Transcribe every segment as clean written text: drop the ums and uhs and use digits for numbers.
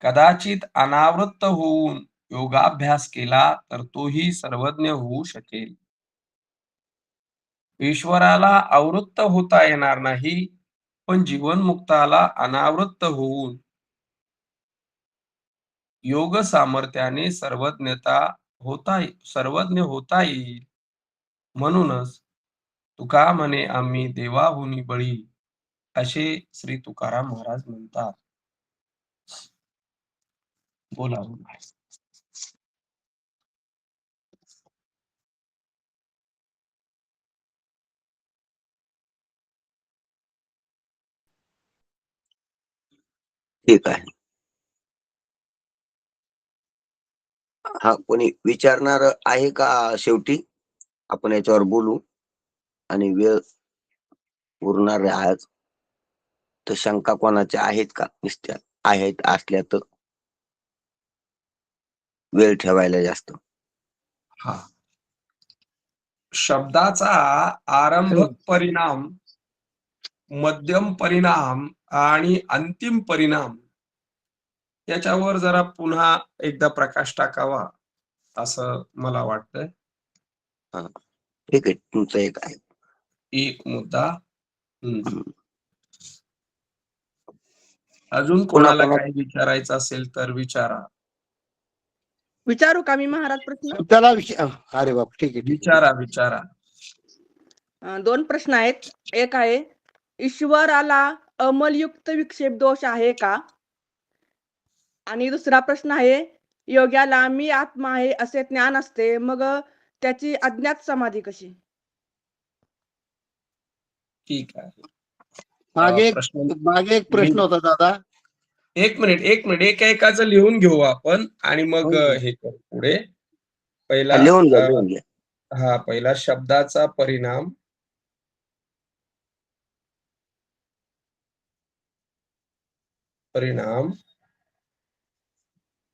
कदाचित अनावृत्त होऊन योगाभ्यास केला तर तोही सर्वज्ञ होऊ शकेल. ईश्वराला आवृत्त होता येणार नाही, पण जीवनमुक्ताला अनावृत्त होऊन योग सामर्थ्याने सर्वज्ञ होता येईल. म्हणूनच तुका म्हणे आम्ही देवाहुनी बळी, असे श्री तुकाराम महाराज म्हणतात. बोला बोला. ठीक आहे. हा, कोणी विचारणार आहे का? शेवटी आपण याच्यावर बोलू आणि वेळ उरणार आहे आज. तर शंका कोणाच्या आहेत का? नुसत्या आहेत असल्या तर वेळ ठेवायला जास्त. हा, शब्दाचा आरंभक परिणाम, मध्यम परिणाम आणि अंतिम परिणाम याच्यावर जरा पुन्हा एकदा प्रकाश टाकावा असं मला वाटतंय. ठीक आहे, तुमचं एक आहे. एक मुद्दा. अजून कोणाला काही विचारायचं असेल तर विचारा. विचारू का मी महाराज प्रश्न? त्याला अरे बाप, ठीक आहे. विचारा विचारा. 2 प्रश्न आहेत. एक आहे, ईश्वराला अमलयुक्त विक्षेप दोष आहे का? आणि दुसरा प्रश्न आहे, योग्याला मी आत्मा आहे असे ज्ञान असते, मग त्याची अज्ञात समाधी कशी? ठीक आहे. मागे एक प्रश्न होता दादा. एक मिनिट एकाचं लिहून घेऊ आपण आणि मग हे करू पुढे. पहिला लिहून घ्या. हा, पहिला शब्दाचा परिणाम,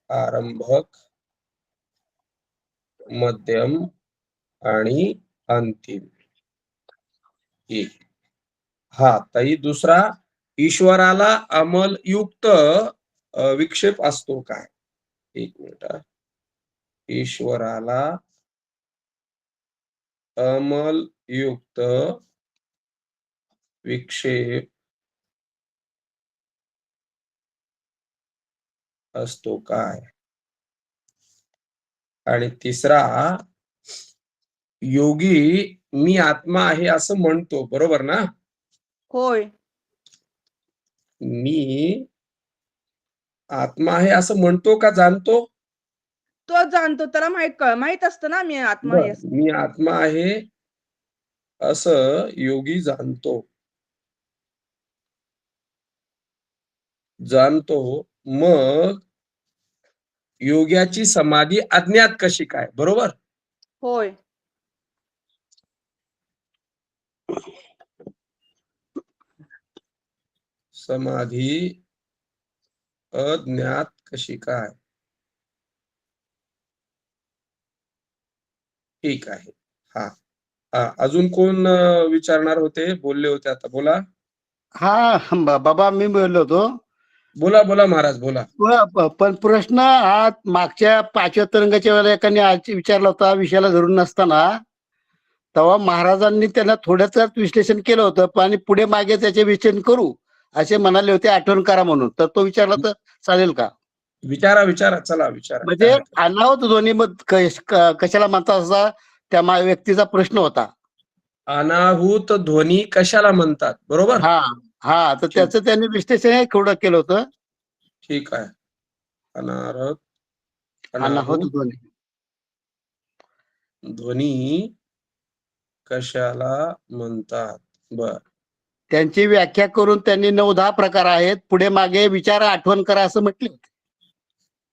आरंभक, मध्यम आणि अंतिम. हा, ताई दुसरा, ईश्वराला अमलयुक्त विक्षेप असतो काय? एक मिनिट. ईश्वराला अमलयुक्त विक्षेप असतो काय? आणि तिसरा, योगी मी आत्मा आहे असं म्हणतो, बरोबर ना? होय. मी आत्मा आहे असं म्हणतो का जाणतो? तो जाणतो, त्याला माहित असतं ना मी आत्मा आहे. मी आत्मा आहे असं योगी जाणतो. मग योग्याची समाधी अज्ञात कशी काय? बरोबर. होय. समाधी अज्ञात कशी काय? ठीक आहे. हा, अजून कोण विचारणार होते? बोलले होते, आता बोला. हा बाबा, मी बोललो होतो. बोला महाराज, बोला. पण प्रश्न हा मागच्या 5व्या तरंगाच्या वेळेला एकाने विचारला होता, विषयाला धरून नसताना. तेव्हा महाराजांनी त्यांना थोड्याच विश्लेषण केलं होतं आणि पुढे मागे त्याचे विश्लेषण करू असे म्हणाले होते, आठवण करा म्हणून. तर तो विचारला तर चालेल का? विचारा, चला विचारा. म्हणजे अनाहूत ध्वनी कशाला म्हणतात असा त्या व्यक्तीचा प्रश्न होता. अनाहूत ध्वनी कशाला म्हणतात, बरोबर. हा, तर त्याचं त्यांनी विश्लेषण थोडं केलं होतं. ठीक आहे. अनाहूत ध्वनी कशाला म्हणतात, बर. त्यांची व्याख्या करून त्यांनी 9-10 प्रकार आहेत, पुढे मागे विचारा, आठवण करा असं म्हटले होते.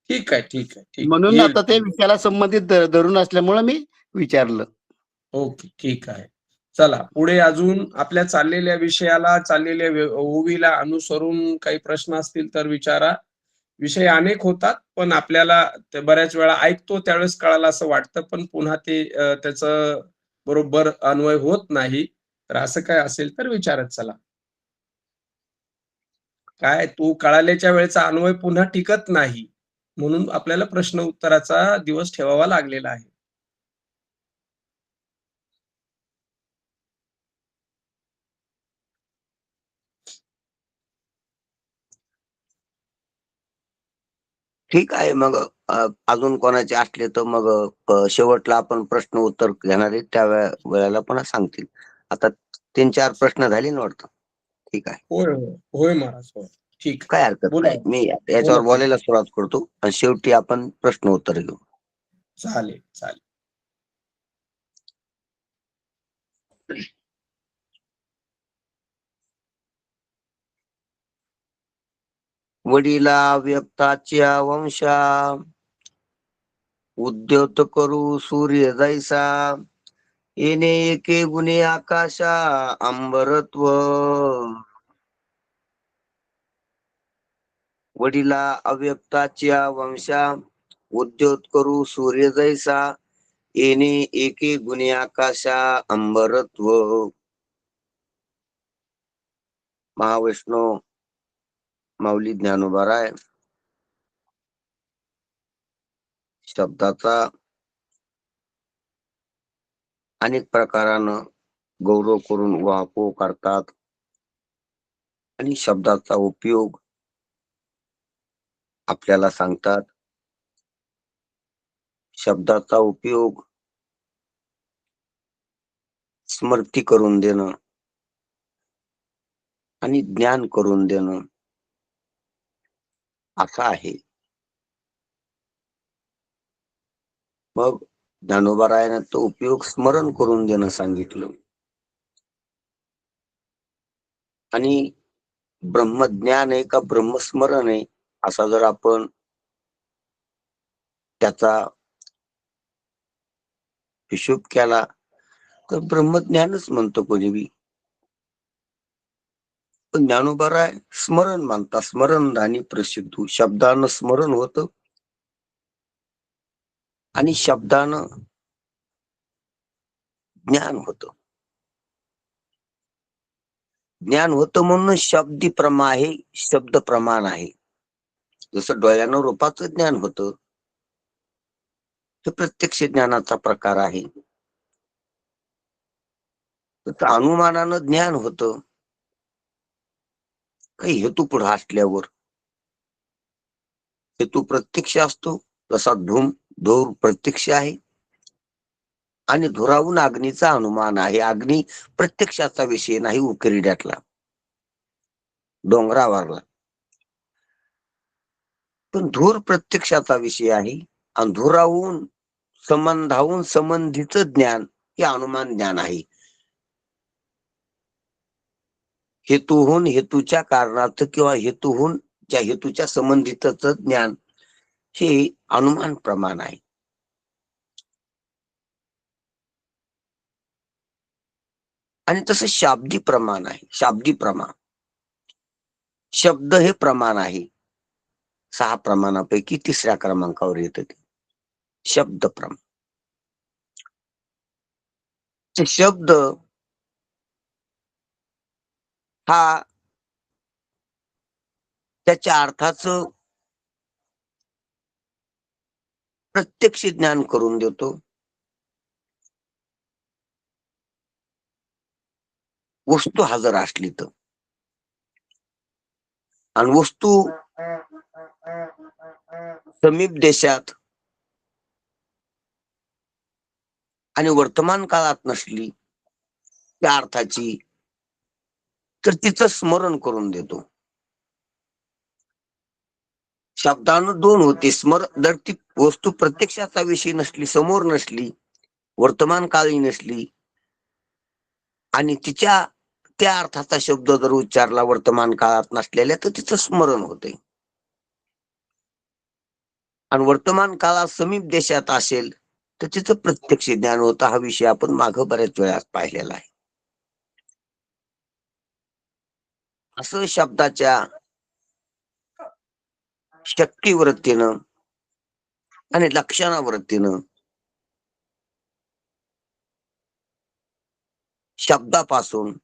ठीक आहे. म्हणून आता ते विषयाला संबंधित धरून असल्यामुळे मी विचारलं. ओके, ठीक आहे. चला पुढे अजून आपल्या चाललेल्या विषयाला, चाललेल्या ओवीला अनुसरून काही प्रश्न असतील तर विचारा. विषय अनेक होतात, पण आपल्याला बऱ्याच वेळा ऐकतो त्यावेळेस कळालं असं वाटतं, पण पुन्हा ते त्याचं बरोबर अन्वय होत नाही. तर असं काय असेल तर विचारत चला. काय तू कळाल्याच्या वेळेचा अन्वय पुन्हा टिकत नाही, म्हणून आपल्याला प्रश्न उत्तराचा दिवस ठेवावा लागलेला आहे. ठीक आहे मग अजून कोणाचे असले तर मग शेवटला आपण प्रश्न उत्तर घेणार आहे त्या वेळेला पुन्हा सांगतील. आता 3-4 प्रश्न झाले ना वाटतं. ठीक आहे, होय होय होय महाराज, होय. ठीक आहे. काय हरकत बोला. नाही. मी बोला याच्यावर तुम्ही. बोलायला सुरुवात करतो आणि शेवटी आपण प्रश्न उत्तर घेऊ. चालेल चालेल. वडिला व्यक्ताच्या वंशा, उद्योत करू सूर्य जैसा, येणे एके गुणे आकाशा अंबरत्व. वडिला अव्यक्ताच्या वंशा, उद्योत करू सूर्य जैसा, येणे एके गुणे आकाशा अंबरत्व. महावैष्णव माऊली ज्ञानोबाराय शब्दाचा अनेक प्रकारानं गौरव करून वापो करतात आणि शब्दाचा उपयोग आपल्याला सांगतात. शब्दाचा उपयोग स्मृती करून देणं आणि ज्ञान करून देणं असा आहे. मग ज्ञानोबारायानं तो उपयोग स्मरण करून देणं सांगितलं. आणि ब्रह्मज्ञान आहे का ब्रह्मस्मरण आहे असा जर आपण त्याचा हिशोब केला तर ब्रह्मज्ञानच म्हणतो कोणी बी. पण ज्ञानोबाराय स्मरण मानतात. स्मरण आणि प्रसिद्ध शब्दानं स्मरण होतं आणि शब्दानं ज्ञान होतं. ज्ञान होतं म्हणून शब्दी प्रमा आहे, शब्द प्रमाण आहे. जसं डोळ्यानं रूपाचं ज्ञान होतं, ते प्रत्यक्ष ज्ञानाचा प्रकार आहे. तर अनुमानानं ज्ञान होतं काही हेतू पुढे असल्यावर. हेतू प्रत्यक्ष असतो, तसा धूर प्रत्यक्ष आहे आणि धुराहून अग्नीचा अनुमान आहे. अग्नी प्रत्यक्षाचा विषय नाही, उकिरड्यातला डोंगरावरला, पण धूर प्रत्यक्षाचा विषय आहे. आणि धुराहून संबंधाहून संबंधीच ज्ञान हे अनुमान ज्ञान आहे. हेतूहून हेतूच्या कारणार्थ किंवा हेतूहून ज्या हेतूच्या संबंधितच ज्ञान हे अनुमान प्रमाण आहे. आणि तसं शाब्दी प्रमाण आहे. शाब्दी प्रमाण शब्द हे प्रमाण आहे. 6 प्रमाणापैकी 3ऱ्या क्रमांकावर येतं ते शब्द प्रमाण. शब्द हा त्याच्या अर्थाचं प्रत्यक्ष ज्ञान करून देतो. वस्तू हजर असली तर. आणि वस्तू समीप देशात आणि वर्तमान काळात नसली त्या अर्थाची तर तिचं स्मरण करून देतो. शब्दानं 2 होते. जर ती वस्तू प्रत्यक्षाचा विषय नसली, समोर नसली, वर्तमान काळी नसली आणि तिच्या त्या अर्थाचा शब्द जर उच्चारला वर्तमान काळात नसलेल्या तर तिचं स्मरण होते. आणि वर्तमान काळात समीप देशात असेल तर तिचं प्रत्यक्ष ज्ञान होतं. हा विषय आपण मागं बऱ्याच वेळा पाहिलेला आहे. असं शब्दाच्या शक्तिवृत्तीनं आणि लक्षणावृत्तीनं शब्दापासून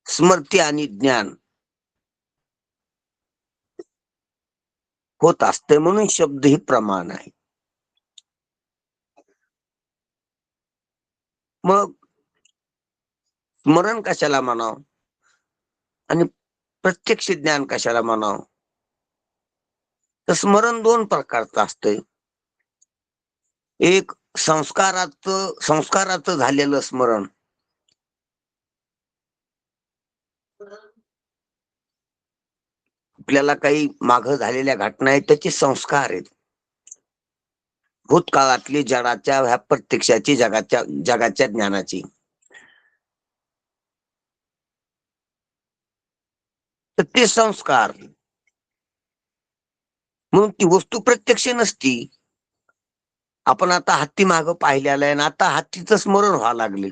स्मृती आणि ज्ञान होत असते, म्हणून शब्द ही प्रमाण आहे. मग स्मरण कशाला म्हणावं आणि प्रत्यक्ष ज्ञान कशाला म्हणावं? तर स्मरण दोन प्रकारचं असतंय. एक संस्काराचं झालेलं स्मरण, आपल्याला काही माग झालेल्या घटना आहेत त्याचे संस्कार आहेत. भूतकाळातली जगाच्या ह्या प्रत्यक्षाची जगाच्या ज्ञानाची. तर ते संस्कार म्हणून ती वस्तू प्रत्यक्ष नसती. आपण आता हत्ती माग पाहिलेला आहे, आणि आता हत्तीचं स्मरण व्हावं लागले.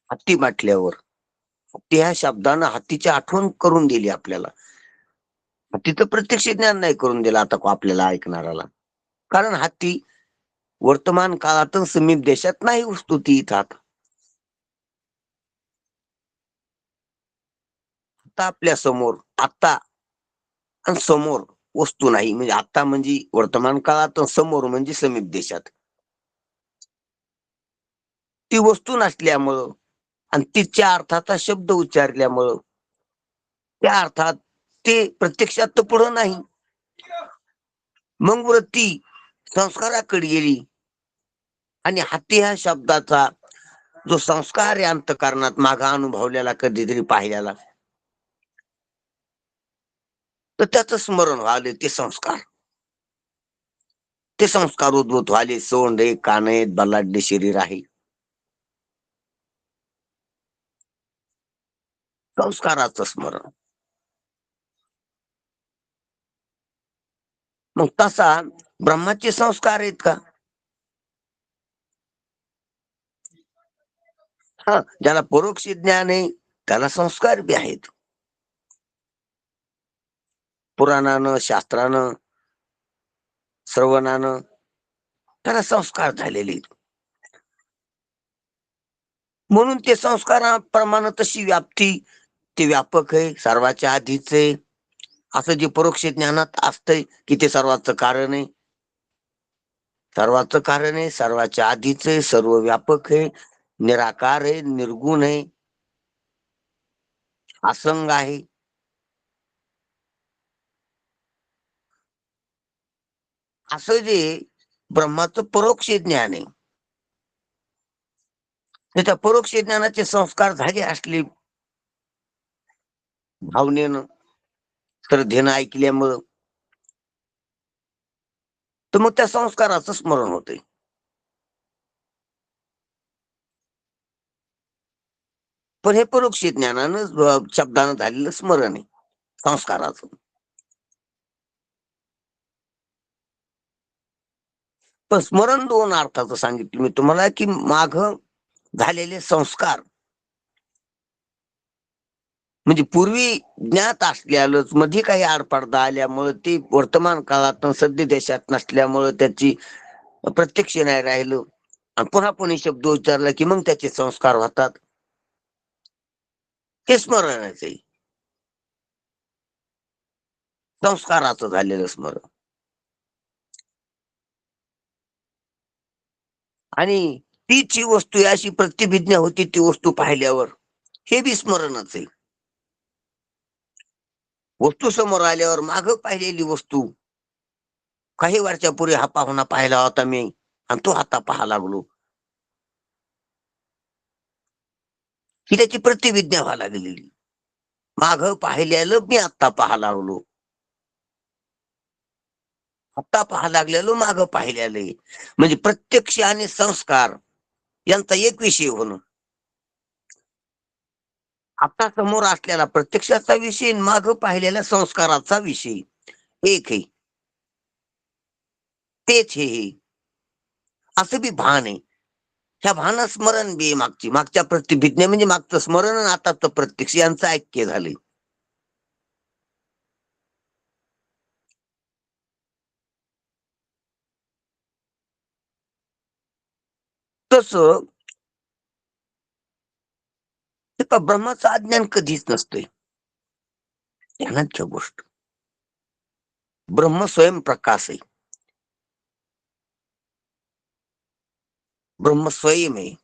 हत्ती म्हटल्यावर हत्ती ह्या शब्दानं हत्तीची आठवण करून दिली आपल्याला. हत्तीचं प्रत्यक्ष ज्ञान नाही करून दिलं आता आपल्याला ऐकणाऱ्याला, कारण हत्ती वर्तमान काळातून समीप देशात नाही वस्तू ती इथं. आता आपल्या समोर आता आणि समोर वस्तू नाही, म्हणजे आता म्हणजे वर्तमान काळात, समोर म्हणजे समीप देशात. ती वस्तू नसल्यामुळं आणि तिच्या अर्थाचा शब्द उच्चारल्यामुळं त्या अर्थात ते प्रत्यक्षात तर पुढं नाही. मग वृत्ती संस्काराकडे गेली आणि हत्ती ह्या शब्दाचा जो संस्कार आहे अंतःकरणात मागा अनुभवलेला, कधीतरी पाहिलेला, तर त्याचं स्मरण व्हाले. ते संस्कार उद्भूत व्हाले. सोंड आहे, कान आहेत, बलाढ्य शरीर आहे. संस्काराचं स्मरण. मग तसा ब्रह्माचे संस्कार आहेत का? हा, ज्याला परोक्ष ज्ञान आहे त्याला संस्कार बी आहेत. पुराणानं, शास्त्रानं, श्रवणानं त्याला संस्कार झालेले. म्हणून ते संस्काराप्रमाणे तशी व्याप्ती, ते व्यापक आहे, सर्वाच्या आधीच आहे. असं जे परोक्ष ज्ञानात असतंय की ते सर्वाचं कारण आहे, सर्वाच्या आधीच आहे, सर्व व्यापक आहे, निराकार आहे, निर्गुण आहे, असंग आहे. असं जे ब्रह्माचं परोक्ष ज्ञान आहे, त्या परोक्ष ज्ञानाचे संस्कार झाले असले भावनेनं, श्रद्धेनं ऐकल्यामुळं, तर मग त्या संस्काराचं स्मरण होते. पण हे परोक्ष ज्ञानानं शब्दानं झालेलं स्मरण आहे संस्काराचं. पण स्मरण दोन अर्थाचं सांगितलं मी तुम्हाला, की माघ झालेले संस्कार म्हणजे पूर्वी ज्ञात असल्यालंच मध्ये काही आडपडदा आल्यामुळे ते वर्तमान काळात सध्या देशात नसल्यामुळं त्याची प्रत्यक्ष नाही राहिलं, आणि पुन्हा पुणे शब्द उच्चारला की मग त्याचे संस्कार होतात. हे स्मरणाचं आहे, संस्काराचं झालेलं स्मरण. आणि तीच ही वस्तू अशी प्रतिभिज्ञा होती ती वस्तू पाहिल्यावर, हे बी स्मरणच आहे. वस्तू समोर आल्यावर माग पाहिलेली वस्तू, काही वर्षापूर्वी हा पाहुणा पाहिला होता मी आणि तो आता पाहा लागलो, ही त्याची प्रतिविज्ञा व्हायला लागलेली. माग पाहिलेलं मी आता पाहा लागलो, आता पाहा लागलेलो माग पाहिलेलं, म्हणजे प्रत्यक्ष आणि संस्कार यांचा एक विषय होणं. आता समोर असलेला प्रत्यक्षाचा विषय, माग पाहिलेल्या संस्काराचा विषय एक आहे. तेच हे असं बी भान आहे. ह्या भान स्मरण बी मागच्या प्रतिभिज्ञा म्हणजे मागचं स्मरण आणि आताच प्रत्यक्ष यांचं ऐक्य झालंय. तस ब्रह्माचं अज्ञान कधीच नसतंय, ज्ञानाच्या गोष्ट. ब्रह्म स्वयंप्रकाश आहे. ब्रह्म स्वयं आहे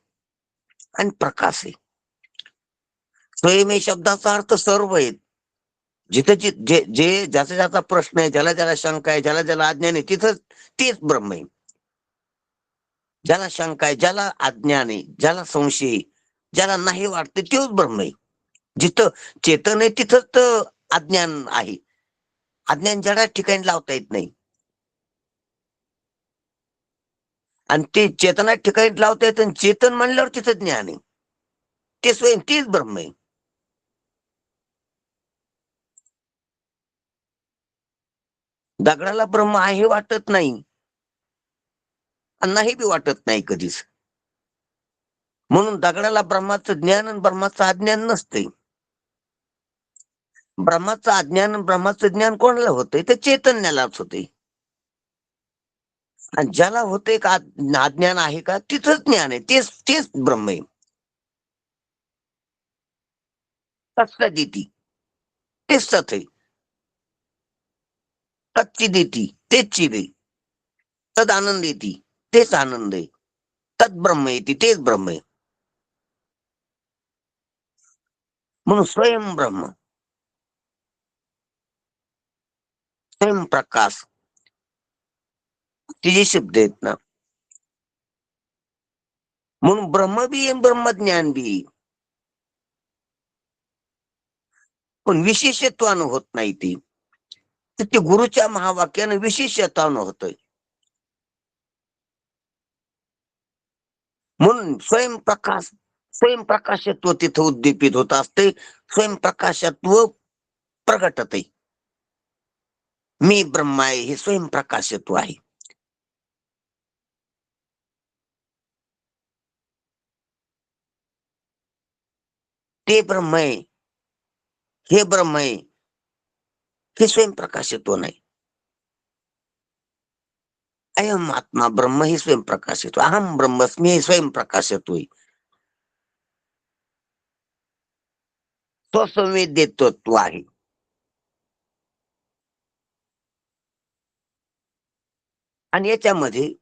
आणि प्रकाश आहे. स्वयं आहे शब्दाचा अर्थ सर्व आहे. जिथे जे जे ज्याचा ज्याचा प्रश्न आहे, ज्याला ज्याला शंका आहे, ज्याला ज्याला अज्ञान आहे, तिथं तेच ब्रह्म आहे. ज्याला शंका आहे, ज्याला अज्ञान आहे, ज्याला संशय आहे, ज्याला नाही वाटते तेच ब्रह्म आहे. जिथं चेतन आहे तिथंच तर अज्ञान आहे. अज्ञान जडा ठिकाणी लावता येत नाही. आणि ते चेतना ठिकाणी लावता येत, चेतन म्हणल्यावर तिथं ज्ञान आहे. ते स्वयं तेच ब्रह्म आहे. दगडाला ब्रह्म आहे वाटत नाही आणि नाही बी वाटत नाही कधीच. म्हणून दगडाला ब्रह्माचं ज्ञान आणि ब्रह्माचं अज्ञान नसते. ब्रह्माचं अज्ञान आणि ब्रह्माचं ज्ञान कोणाला होतंय? ते चैतन्यालाच होते. आणि ज्याला होते का अज्ञान आहे का, तिथंच ज्ञान आहे. तेच तेच ब्रह्म आहे. तत्सदिती तेच सत आहे. तच्चिदिती तेच चिद आहे. तद आनंद येते तेच आनंद आहे. तद ब्रह्म येते तेच ब्रह्म आहे. म्हणून स्वयं ब्रह्म, स्वयं प्रकाश, ते जे शब्द आहेत ना, म्हणून ब्रह्म बी आहे, ब्रह्मज्ञान बी आहे. पण विशेषत्वानं होत नाही ती. तर ते गुरुच्या महावाक्यानं विशेषत्वानं होतंय. म्हणून स्वयंप्रकाश, स्वयंप्रकाशत्व तिथं उद्दीपित होत असते. स्वयंप्रकाशत्व प्रगटत आहे. मी ब्रह्म आहे हे स्वयंप्रकाशत्व आहे. ते ब्रह्म आहे, हे ब्रह्म आहे, हे स्वयंप्रकाशत्व नाही. अयम आत्मा ब्रह्म हे स्वयंप्रकाशत्व, अहम ब्रह्मस्मी हे स्वयंप्रकाशत्व आहे. स्वसंवेद्यत्व आहे. आणि याच्यामध्ये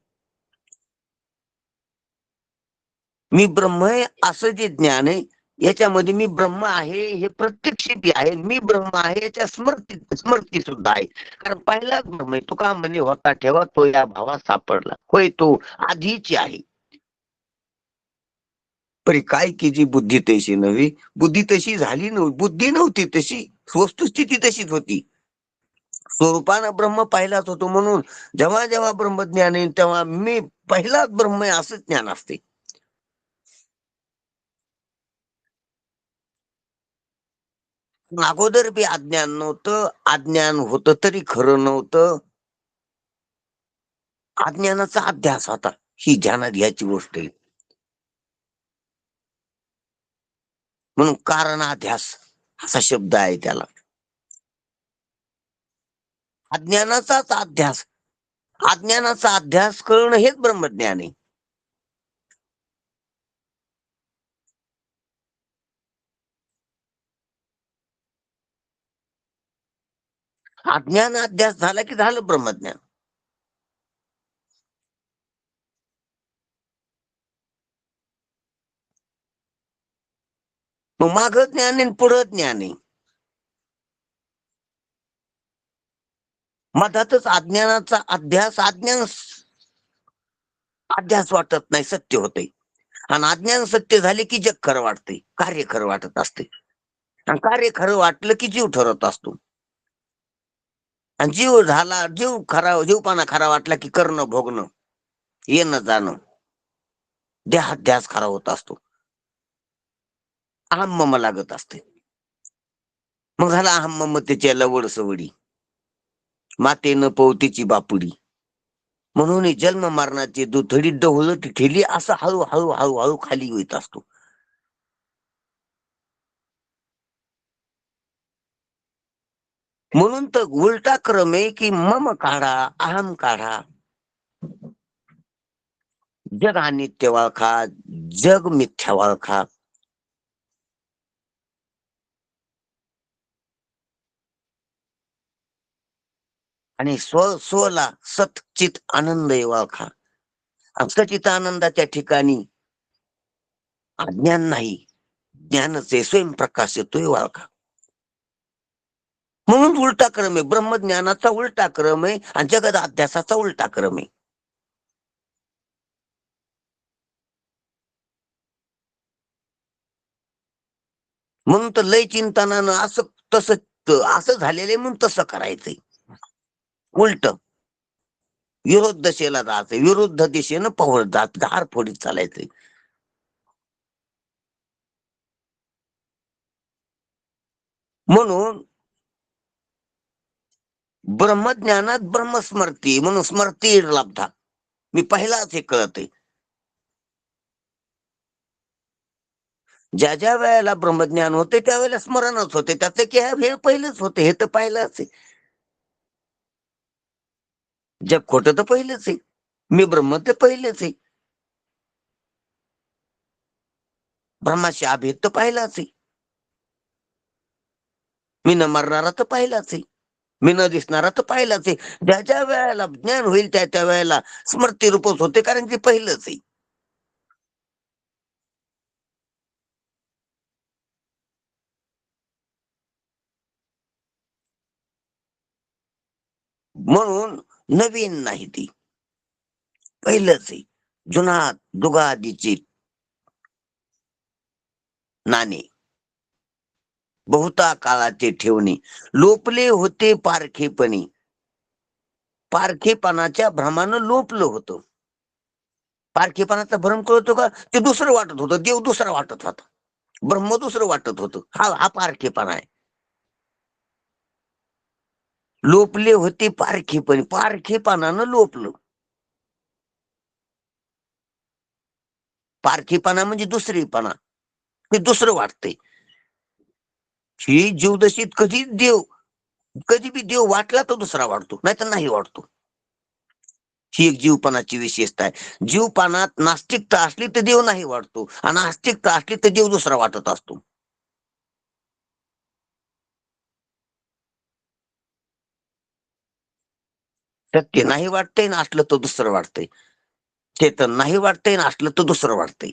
मी ब्रह्म आहे असं जे ज्ञान आहे, याच्यामध्ये मी ब्रह्म आहे हे प्रत्यक्ष बी आहे. मी ब्रह्म आहे याच्या स्मृती सुद्धा आहे. कारण पहिलाच ब्रह्म आहे. तुका म्हणे होता ठेवा तो या भावात सापडला. होय तो आधीची आहे. परी काय की जी बुद्धी तशी नव्हे, बुद्धी तशी झाली नव्हती, बुद्धी नव्हती तशी, वस्तुस्थिती तशीच होती. स्वरूपानं ब्रह्म पाहिलाच होतो. म्हणून जेव्हा जेव्हा ब्रह्मज्ञान येईल तेव्हा मी पहिलाच ब्रह्म आहे असं ज्ञान असते. अगोदर बी अज्ञान नव्हतं, अज्ञान होतं तरी खरं नव्हतं. अज्ञानाचा अध्यास होता, ही ध्यानात घ्यायची गोष्ट आहे. म्हणून कारणाध्यास असा शब्द आहे त्याला. अज्ञानाचाच अध्यास, अज्ञानाचा अध्यास करणं हेच ब्रह्मज्ञान आहे. अज्ञान अध्यास झाला की झालं ब्रह्मज्ञान. मग माग ज्ञान आहे पुढं ज्ञान आहे. मधातच अज्ञानाचा अध्यास, अध्यास वाटत नाही, सत्य होते. आणि अज्ञान सत्य झाले की जग खरं वाटते, कार्य खरं वाटत असते. आणि कार्य खरं वाटलं की जीव ठरवत असतो. आणि जीव झाला, जीवपणा खरा वाटला की करणं भोगणं, येणं जाणं, देहाध्यास खरा होत असतो. अहम मम लागत असते. मग झाला अहम ममतेच्या लवड सवडी, मातेनं पवतीची बापुडी. म्हणून जन्म मरणाची दुथडी डोहलत ठेली असं हळूहळू हळूहळू खाली येत असतो. म्हणून तर उलटा क्रम आहे की मम काढा, अहम काढा. जग अनित्य वाळखा, जग मिथ्या वाळखा. आणि स्वला सत चित आनंद ओळखा. सचित आनंदाच्या ठिकाणी अज्ञान नाही, ज्ञानचे स्वयंप्रकाश येतोय ओळखा. म्हणून उलटा क्रम आहे, ब्रह्मज्ञानाचा उलटा क्रम आहे आणि जगत अध्यासाचा उलटा क्रम आहे. म्हणून तर लय चिंतनानं असं तसं असं झालेलं म्हणून तसं करायचंय. उलट विरोध दिशेला जायचंय, विरुद्ध दिशेनं पवळ जात गार फोडीत चालायचंय. म्हणून ब्रह्मज्ञानात ब्रह्मस्मृती म्हणून स्मृती लाभता. मी पहिलाच हे कळतंय. ज्या ज्या वेळेला ब्रह्मज्ञान होते त्यावेळेला स्मरणच होते, त्याचं की हे पहिलेच होते, हे तर पहिलंच आहे. जग खोटं तर पहिलेच आहे, मी ब्रह्म ते पहिलेच आहे. ब्रह्माशी अभेद तर पाहिलाच आहे. मी न मरणारा तर पाहिलाच आहे, मी न दिसणारा तर पाहिलाच आहे. ज्या ज्या वेळेला ज्ञान होईल त्या त्या वेळेला स्मृती रूपच होते, कारण ते पहिलंच आहे. म्हणून नवीन नाही, ती पहिलंच आहे. जुना दुगादीची नाणे बहुता काळाचे ठेवणे, लोपले होते पारखेपणी. पारखेपणाच्या भ्रमानं लोपलं होतं. पारखेपणाचा भ्रम कळतो का? ते दुसरं वाटत होतं, देव दुसरा वाटत होता, ब्रह्म दुसरं वाटत होतं. हा पारखेपणा आहे. लोपले होते पारखेपणी, पारखेपणानं लोपलं. पारखीपणा म्हणजे दुसरीपणा, ते दुसरं वाटतंय. ही जीवदशीत कधी बी देव वाटला तर दुसरा वाटतो, नाहीतर नाही वाटतो. ही एक जीवपणाची विशेषता आहे. जीवपणात नास्तिकता असली तर देव नाही वाटतो, आणि आस्तिकता असली तर देव दुसरा वाटत असतो. सत्य नाही वाटतंय ना असलं तर दुसरं वाटतंय, चेतन नाही वाटतंय ना असलं तर दुसरं वाटतंय.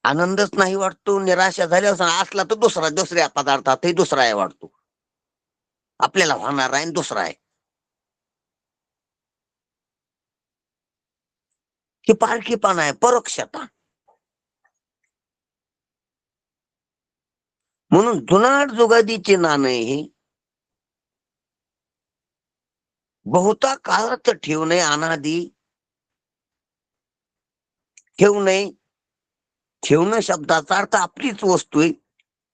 आनंदच नाही वाटतो, निराशा झाल्यावर असला तर दुसऱ्या पदार्थातही दुसरा आहे वाटतो, आपल्याला होणार आहे दुसरा आहे. ही पारखीपणा आहे, परोक्षता. म्हणून जुनाट जुगादीचे नाणे हे बहुता काळात ठेवणे, अनादी ठेवणं शब्दाचा अर्थ आपलीच वस्तू आहे,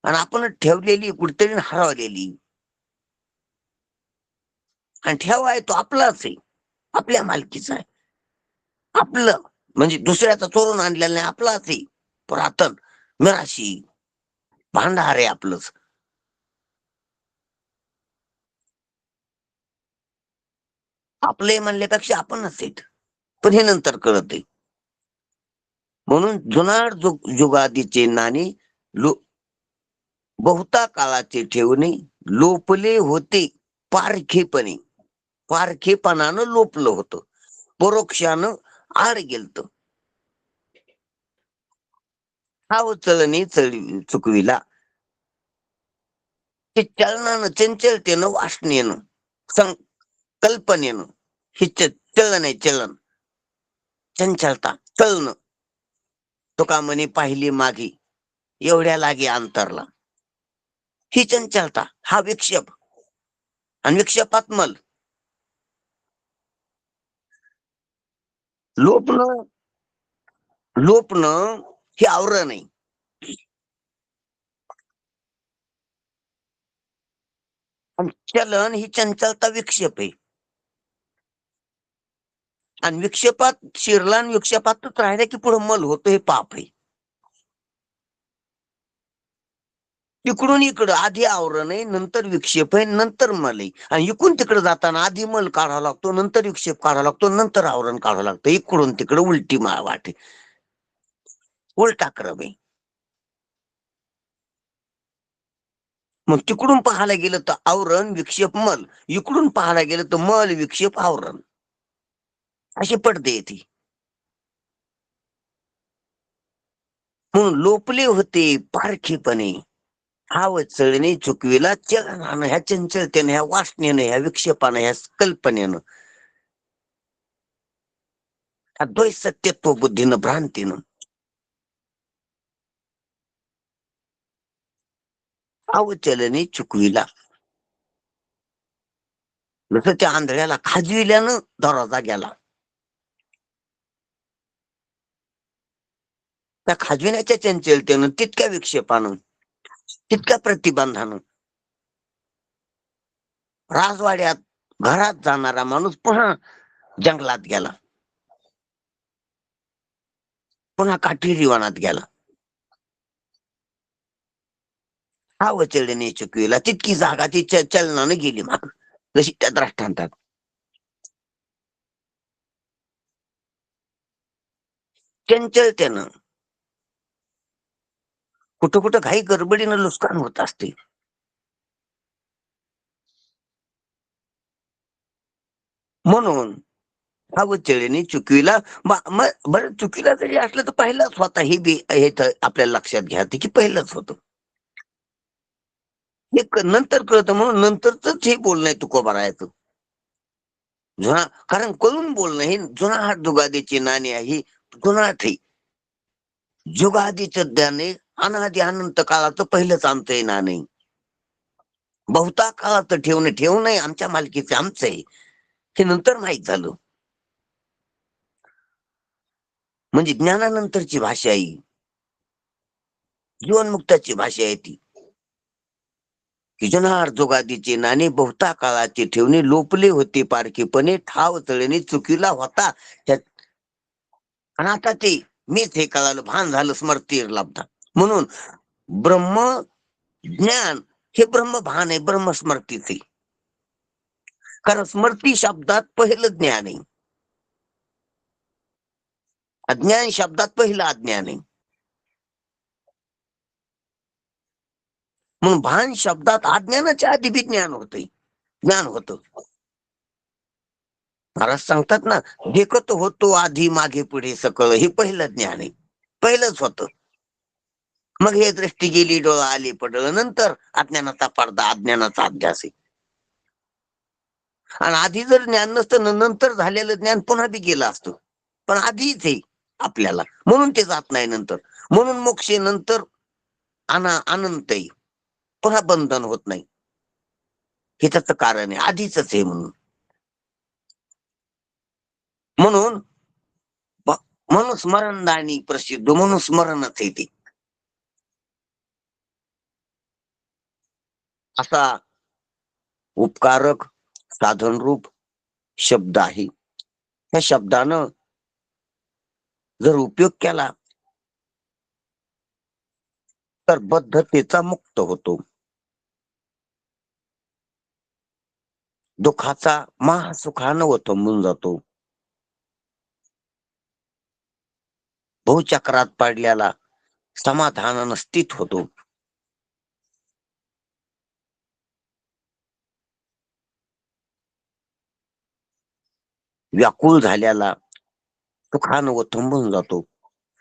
आणि आपण ठेवलेली कुठेतरी हरवलेली. आणि ठेवा आहे तो आपलाच आहे, आपल्या मालकीचा आहे. आपलं म्हणजे दुसऱ्याचा चोरून आणलेला नाही, आपलाच आहे. पुरातन मिराशी भांडार आहे आपलंच. आपले म्हणल्यापेक्षा आपणच आहेत, पण हे नंतर कळत आहे. म्हणून जुनाट जुगादीचे नाणे बहुता काळाचे ठेवणे, लोपले होते पारखेपणे. पारखेपणानं लोपलं होतं, परोक्षानं आड गेलत. हा चलने चुकविला. ते चलनानं, चंचलतेनं, वासनेनं, कल्पनेनं, हे चलन आहे. चंचलता, चलन. तुका म्हणे पाहिली मागे, एवढ्या लागे अंतरला. ही चंचलता, हा विक्षेप, आणि विक्षेपात मल. लोपणं हे आवरण आहे. आणि चलन ही चंचलता, विक्षेप आहे. आणि विक्षेपात शिरला आणि विक्षेपातच राहिला की पुढे मल होतो, हे पाप आहे. तिकडून इकडं आधी आवरण आहे, नंतर विक्षेप आहे, नंतर मल आहे. आणि इकडून तिकडे जाताना आधी मल काढावा लागतो, नंतर विक्षेप काढावा लागतो, नंतर आवरण काढावं लागतं. इकडून तिकडे उलटी वाट आहे, उलटा क्रम आहे. मग तिकडून पाहायला गेलं तर आवरण विक्षेप मल, इकडून पाहायला गेलं तर मल विक्षेप आवरण, अशी पडते येते. म्हणून लोपले होते पारखीपणे, हाव चळणे चुकविला चलनानं, ह्या चंचलतेनं, ह्या वासनेनं, ह्या विक्षेपानं, ह्या कल्पनेनं, ह्या द्वैत सत्यत्व बुद्धीनं, भ्रांतीनं हाव चलणे चुकविला. जसं त्या आंधळ्याला खाजविल्यानं दरवाजा गेला. त्या खाजविण्याच्या चंचलतेनं, तितक्या विक्षेपानं, तितक्या प्रतिबंधानं राजवाड्यात घरात जाणारा माणूस पुन्हा जंगलात गेला, पुन्हा काटेरी वनात गेला. हा वचळणे चुकविला, तितकी जागा ती चलनानं गेली माग, जशी त्या दृष्टांतात. चंचलतेनं कुठं कुठं घाई गडबडीनं नुकसान होत असते. म्हणून हा वचळणे चुकविला. बरं चुकीला जरी असलं तर पहिलाच होता, हे बी हे तर आपल्याला लक्षात घ्यायचं की पहिलंच होतं. हे नंतर कळतं, म्हणून नंतरच हे बोलणं आहे तुकोबारायचं. जुना, कारण कळून बोलणं हे जुना हात जुगादीची नाणी आहे, जुनाट हे जुगादीचं ज्ञान आहे, अनादी अनंत काळाचं पहिलंच आमचं आहे ना. नाही बहुता काळाचं ठेव नाही, आमच्या मालकीचं आमचं आहे, हे नंतर माहित झालं. म्हणजे ज्ञानानंतरची भाषा आहे, जीवनमुक्ताची भाषा आहे ती की जुनार जोगादीचे नाणे बहुता काळाचे ठेवणे, लोपले होते पारखीपणे, ठाव तळणे चुकीला होता. आणि आता ते मीच हे कळालं, भान झालं, स्मृती लाभता. म्हणून ब्रह्म ज्ञान हे ब्रह्मभान आहे, ब्रह्मस्मृतीच आहे. कारण स्मृती शब्दात पहिलं ज्ञान आहे, अज्ञान शब्दात पहिलं अज्ञान आहे. म्हणून भान शब्दात अज्ञानाच्या आधी बी ज्ञान होतंय, ज्ञान होतं. महाराज सांगतात ना, देखत होतो आधी मागे पुढे सकळ, हे पहिलं ज्ञान आहे, पहिलंच होतं. मग हे दृष्टी गेली डोळा आली पडळ, नंतर अज्ञानाचा पडदा, अज्ञानाचा अध्यास आहे. आणि आधी जर ज्ञान नसतं, नंतर झालेलं ज्ञान पुन्हा बी गेलं असतं, पण आधीच आहे आपल्याला, म्हणून ते जात नाही नंतर. म्हणून मोक्षे नंतर अनंत आहे, पुन्हा बंधन होत नाही. हे त्याचं कारण आहे, आधीच आहे म्हणून. म्हणून म्हणून स्मरणदानी प्रसिद्ध, म्हणून स्मरणच आहे ते. असा उपकारक साधन रूप शब्द आहे. ह्या शब्दानं जर उपयोग केला तर बद्धतेचा मुक्त होतो, दुःखाचा महासुखानं ओथंबून जातो, भूचक्रात पडल्याला समाधानानं स्थित होतो. व्याकुळ झाल्याला सुखानं ओथंबून जातो.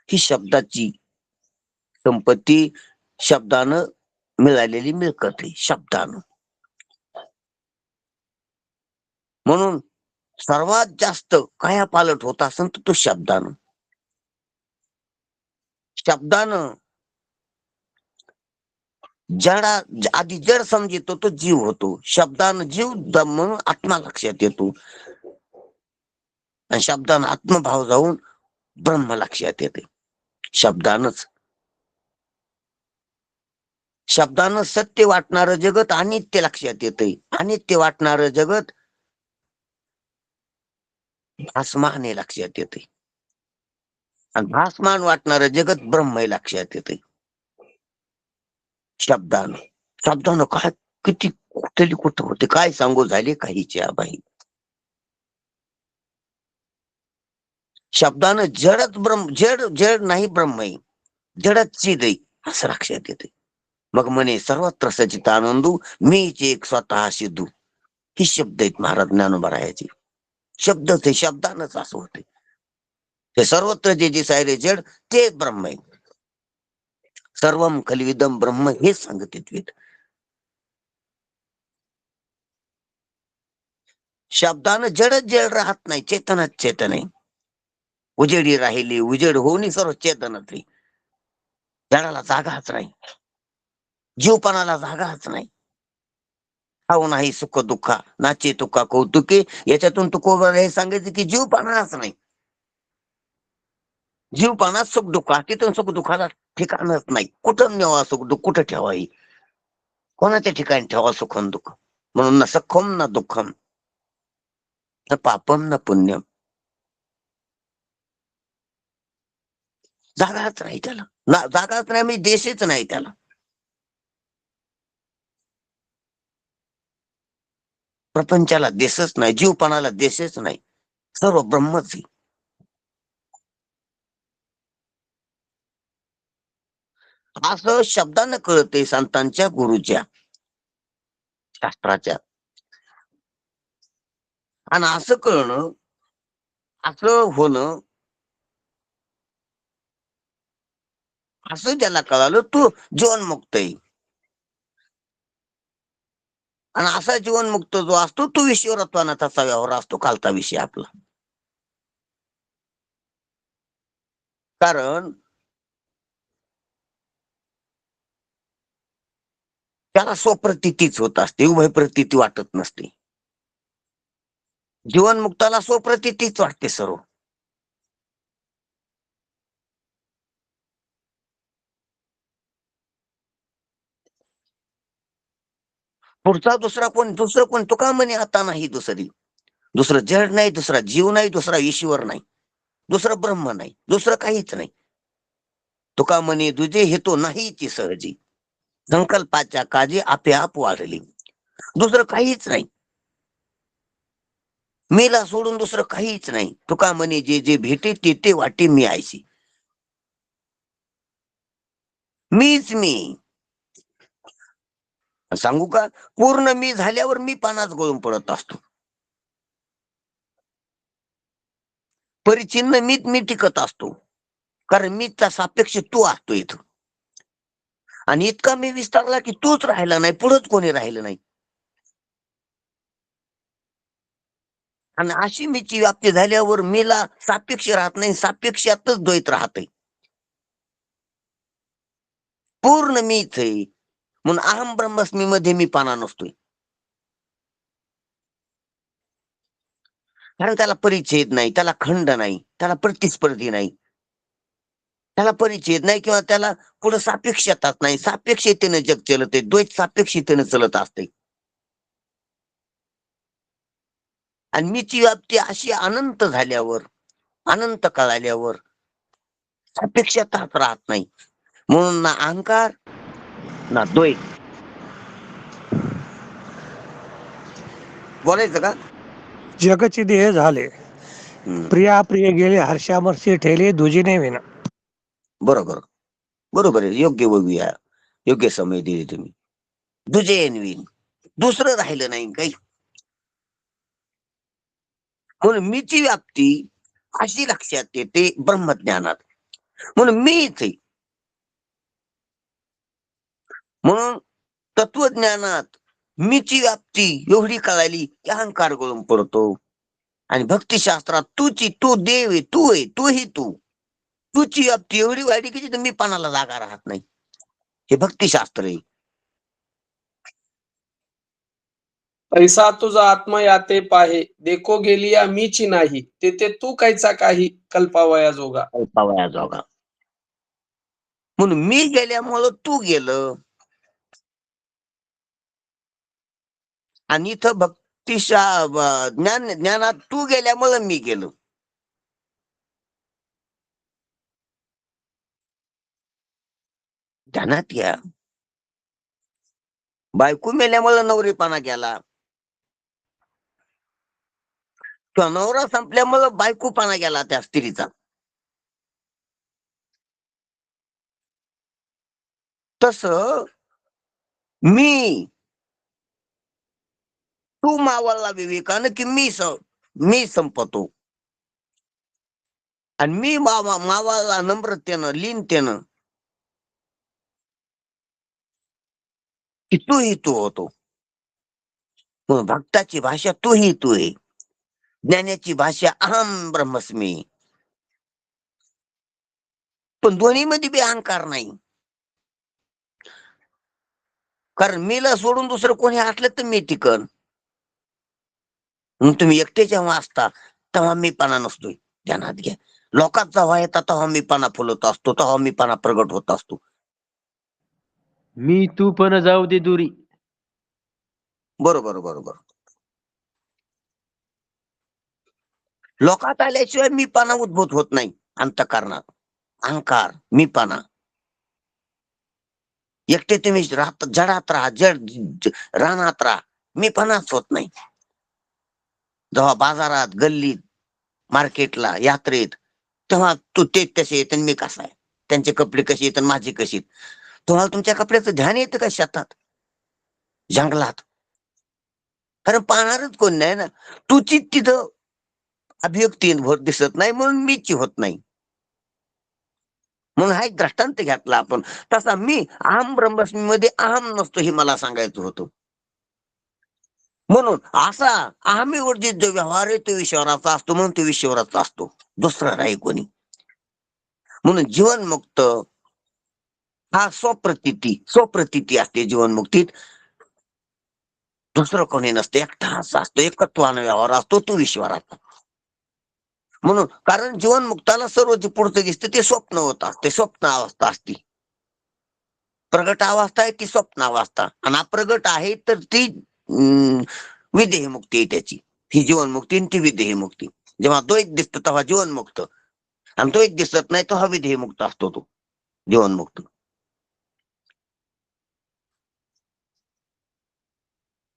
ही शब्दाची संपत्ती, शब्दानं मिळालेली मिळकत आहे, शब्दानं. म्हणून सर्वात जास्त काया पालट होत असेल तर तो शब्दानं. शब्दानं जडा आधी जड समजतो तो जीव होतो, शब्दानं जीव म्हणून आत्मा लक्षात येतो, आणि शब्दानं आत्मभाव जाऊन ब्रह्म लक्षात येते. शब्दानच, शब्दानं सत्य वाटणारं जगत अनित्य लक्षात येते, अनित्य वाटणारं जगत भासमान हे लक्षात येते, आणि भासमान वाटणारं जगत ब्रह्म हे लक्षात येते. शब्दानं, शब्दानं काय किती कुठली कुठं होते, काय सांगू झाले काहीची आबाई. शब्दानं जडच ब्रह्म, जड जड नाही ब्रह्म आहे, जडच चिद आहे असं लक्षात येते. मग म्हणे सर्वत्र सचितानंदू मीच एक स्वतः सिद्धू. ही शब्द आहेत महाराज ज्ञानोबरायाचे शब्द. ते शब्दानच असं होते. ते सर्वत्र जे दिसायले जड ते ब्रह्म आहे. सर्वम खलविदम ब्रह्म हेच सांगते वेद. शब्दानं जडच जड राहत नाही, चेतनच चेतन आहे. उजेडी राहिली, उजेड होऊन सर्व चेतनच आहे. जडाला जागाच नाही, जीवपणाला जागाच नाही. ठाऊ नाही सुख दुःख नाचे तुका कौतुके. याच्यातून तुकोबर हे सांगायचं की जीवपणाच नाही. जीवपणात सुख दुःख, तिथून सुख दुःखाला ठिकाणच नाही. कुठं नेवा सुख दुःख, कुठं ठेवाई, कोणाच्या ठिकाणी ठेवा सुख दुःख. म्हणून ना सखम ना दुःखम, न पापम न पुण्यम. जागाच नाही त्याला. ना जागाच नाही म्हणजे देशच नाही त्याला. प्रपंचाला देशच नाही, जीवपणाला देशच नाही. सर्व ब्रह्मच आहे. असं शब्दानं कळते संतांच्या गुरुच्या शास्त्राच्या. आणि असं कळणं, असं होणं, असं ज्याला कळालं तो जीवनमुक्त आहे. आणि असा जीवनमुक्त जो असतो तो ईश्वरत्वानाचा व्यवहार असतो. कालचा विषय आपला. कारण त्याला स्वप्रतीतीच होत असते, उभयप्रतीती वाटत नसते. जीवनमुक्ताला स्वप्रतीतीच वाटते सर्व. पुढचा दुसरं कोण तुका म्हणे आता नाही दुसरी. दुसरं जड नाही, दुसरा जीव नाही, दुसरा ईश्वर नाही, दुसरं ब्रह्म नाही, दुसरं काहीच नाही. तुका म्हणे तुझे हे तो नाहीची सहजी. संकल्पाच्या काजी आपोआप वाढली. दुसरं काहीच नाही. मीला सोडून दुसरं काहीच नाही. तुका म्हणे जे जे भेटे ते ते वाटे मी आयशी. मीच मी. सांगू का, पूर्ण मी झाल्यावर मी पानात गळून पडत असतो. परिचिन्न मी टिकत असतो. कारण मीचा सापेक्ष तू असतो इथं. आणि इतका मी विस्तारला की तूच राहिला नाही, पुढंच कोणी राहिलं नाही. आणि अशी मीची व्याप्ती झाल्यावर मीला सापेक्ष राहत नाही, सापेक्षातच द्वैत राहते. पूर्ण मीच आहे. म्हणून अहम ब्रह्मस्मी मध्ये मी पाना नसतोय. कारण त्याला परिच्छेद नाही, त्याला खंड नाही, त्याला प्रतिस्पर्धी नाही, त्याला परिच्छेद नाही, किंवा त्याला पुढे सापेक्षताच नाही. सापेक्षतेने जग चलते, द्वैत सापेक्षतेने चलत असते. आणि मीची व्याप्ती अशी अनंत झाल्यावर, अनंत कळाल्यावर सापेक्षताच राहत नाही. म्हणून ना अहंकार ना द्वैत. बोलायचं का? जगचे देह झाले, हम्म, प्रिया प्रिय गेले, हर्षामर्षी ठेले, दुजीने विना. बरोबर बरोबर आहे. योग्य वगैरे योग्य समय दिले तुम्ही. दुजे विन, दुसरं राहिलं नाही काही. म्हणून मीची व्याप्ती अशी लक्षात येते ब्रह्मज्ञानात. म्हणून मीच आहे. म्हणून तत्वज्ञानात मीची व्याप्ती एवढी कळाली की अहंकार गळून पडतो. आणि भक्तिशास्त्रात तू देव आहे, तू आहे, तू ही तूची व्याप्ती एवढी वाढली की तिथे मी पानाला जागा राहत नाही. हे भक्तिशास्त्र आहे. पैसा तुझा आत्मा याते पाहे, देखो गेलिया मीची नाही, तेथे तू कायचा काही कल्पावया जोगा. पावया जोगा. म्हणून मी गेल्यामुळं तू गेलं. आणि इथं ज्ञानात तू गेल्यामुळं मी गेलो. ध्यानात या. बायको मेल्यामुळं नवरेपणा गेला, किंवा नवरा संपल्यामुळं बायकोपणा गेला त्या स्त्रीचा. तस मी तू मावळला विवेकानं की मी संपतो, आणि मी मावळला नम्रतेनं लीनतेनं की तूही तू होतो. मग भक्ताची भाषा तूही तू आहे, ज्ञानाची भाषा अहम ब्रह्मस्मी. पण दोन्ही मध्ये बी अहंकार नाही, कारण मीला सोडून दुसरं कोणी असलं तर मी टिकन. मग तुम्ही एकटे जेव्हा असता तेव्हा मीपणा नसतोय, ध्यानात घ्या. लोकात जेव्हा येतात तेव्हा मीपणा फुलत असतो, तेव्हा मीपणा प्रगट होत असतो. मी तू पण जाऊ दे दुरी. बरोबर बरोबर. लोकात आल्याशिवाय मीपणा उद्भूत होत नाही अंतःकरणात. अहंकार मीपणा. एकटे तुम्ही राहत जडात राहा, रानात राहा, मीपणाच होत नाही. जेव्हा बाजारात गल्लीत मार्केटला यात्रेत तेव्हा तू ते तसे येत मी कसा आहे, त्यांचे कपडे कसे येत माझे कसे. तुम्हाला तुमच्या कपड्याचं ध्यान येतं का शेतात जंगलात? कारण पाहणारच कोण नाही ना. तुची तिथं अभिव्यक्ती भर दिसत नाही म्हणून मीची होत नाही. म्हणून हा एक दृष्टांत घेतला आपण. तसा मी अहम ब्रह्मस्मी मध्ये अहम नसतो हे मला सांगायचं होतं. म्हणून असा अहमीवर जो व्यवहार आहे तो ईश्वराचा असतो, म्हणून तो ईश्वराचा असतो, दुसरा नाही कोणी. म्हणून जीवनमुक्त हा स्वप्रतीती असते जीवनमुक्तीत. दुसरं कोणी नसते, एकटा असा असतो, एकत्वाने व्यवहार असतो तो ईश्वराचा. म्हणून कारण जीवनमुक्ताला सर्व जे पुढचं दिसतं ते स्वप्न होत असते, स्वप्न अवस्था असते. प्रगट अवस्था आहे ती स्वप्न अवस्था, आणि अप्रगट आहे तर ती विदेह मुक्ती आहे त्याची. ही जीवनमुक्ती आणि ती विदेह मुक्ती. जेव्हा द्वैत दिसतो तेव्हा जीवनमुक्त, आणि तो एक दिसत नाही तो हा विदेह मुक्त असतो, तो जीवनमुक्त.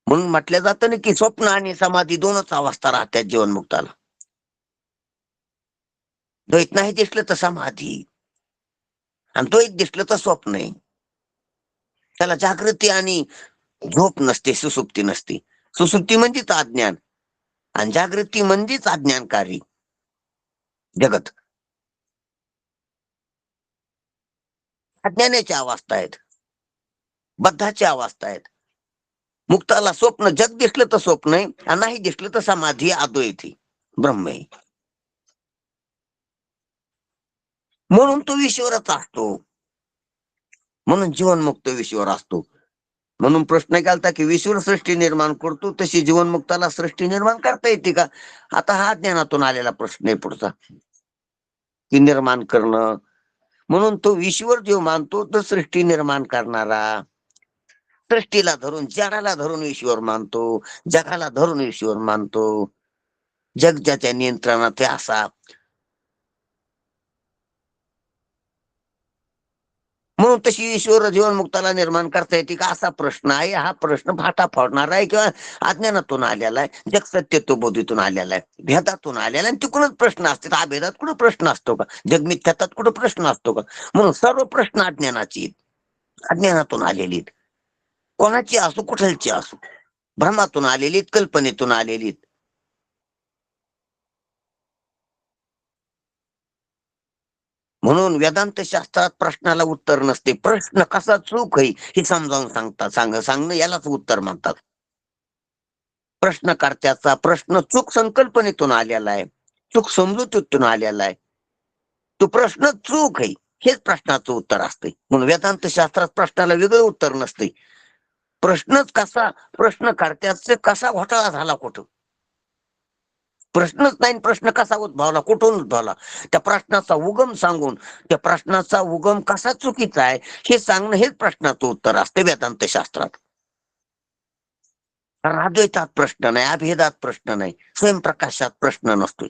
म्हणून म्हटलं जातं ना की स्वप्न आणि समाधी दोनच अवस्था राहतात जीवनमुक्ताला. द्वैत नाही दिसलं तर समाधी, आणि तो एक दिसलं तर स्वप्न आहे. त्याला जागृती आणि झोप नसते, सुसुप्ती नसते. सुसुप्ती म्हणजेच अज्ञान, आणि जागृती म्हणजेच अज्ञानकारी जगत. अज्ञानाच्या अवस्था आहेत, बद्धाच्या अवस्था आहेत. मुक्ताला स्वप्न जग दिसलं तर स्वप्न आहे, आणि नाही दिसलं तर समाधी अद्वैती ब्रह्म आहे. म्हणून तो ईश्वरच असतो, म्हणून जीवनमुक्त ईश्वर असतो. म्हणून प्रश्न केलता की ईश्वर सृष्टी निर्माण करतो, तशी जीवनमुक्ताला सृष्टी निर्माण करता येते का? आता हा ज्ञानातून आलेला प्रश्न आहे पुढचा, की निर्माण करणं. म्हणून तो ईश्वर जो मानतो तो सृष्टी निर्माण करणारा, सृष्टीला धरून जगाला धरून ईश्वर मानतो, जगाला धरून ईश्वर मानतो. जग ज्याच्या नियंत्रणात आहे असा. म्हणून तशी ईश्वर जीवनमुक्ताला निर्माण करता येते का असा प्रश्न आहे. हा प्रश्न फाटा फोडणारा आहे, किंवा अज्ञानातून आलेला आहे, जग सत्यत्वबोधीतून आलेला आहे, भेदातून आलेला आहे. आणि तिकडूनच प्रश्न असतात. अभेदात कुठं प्रश्न असतो का? जगमिथ्यातात कुठं प्रश्न असतो का? म्हणून सर्व प्रश्न अज्ञानाची, अज्ञानातून आलेली, कोणाची असो कुठलची असो, भ्रमातून आलेली, कल्पनेतून आलेली. म्हणून वेदांत शास्त्रात प्रश्नाला उत्तर नसते. प्रश्न कसा चूक आहे हे समजावून सांगणं यालाच उत्तर म्हणतात. प्रश्नकर्त्याचा प्रश्न चूक संकल्पनेतून आलेला आहे, चूक समजुतीतून आलेला आहे. तो प्रश्न चूक आहे हेच प्रश्नाचं उत्तर असते. म्हणून वेदांत शास्त्रात प्रश्नाला वेगळं उत्तर नसते. प्रश्नच कसा, प्रश्नकर्त्याचा कसा घोटाळा झाला कुठं, प्रश्नच नाही. प्रश्न कसा उद्भवला, कुठून उद्भवला, त्या प्रश्नाचा उगम सांगून त्या प्रश्नाचा उगम कसा चुकीचा आहे हे सांगणं हेच प्रश्नाचं उत्तर असते वेदांत शास्त्रात. अद्वैतात प्रश्न नाही, अभेदात प्रश्न नाही, स्वयंप्रकाशात प्रश्न नसतोय.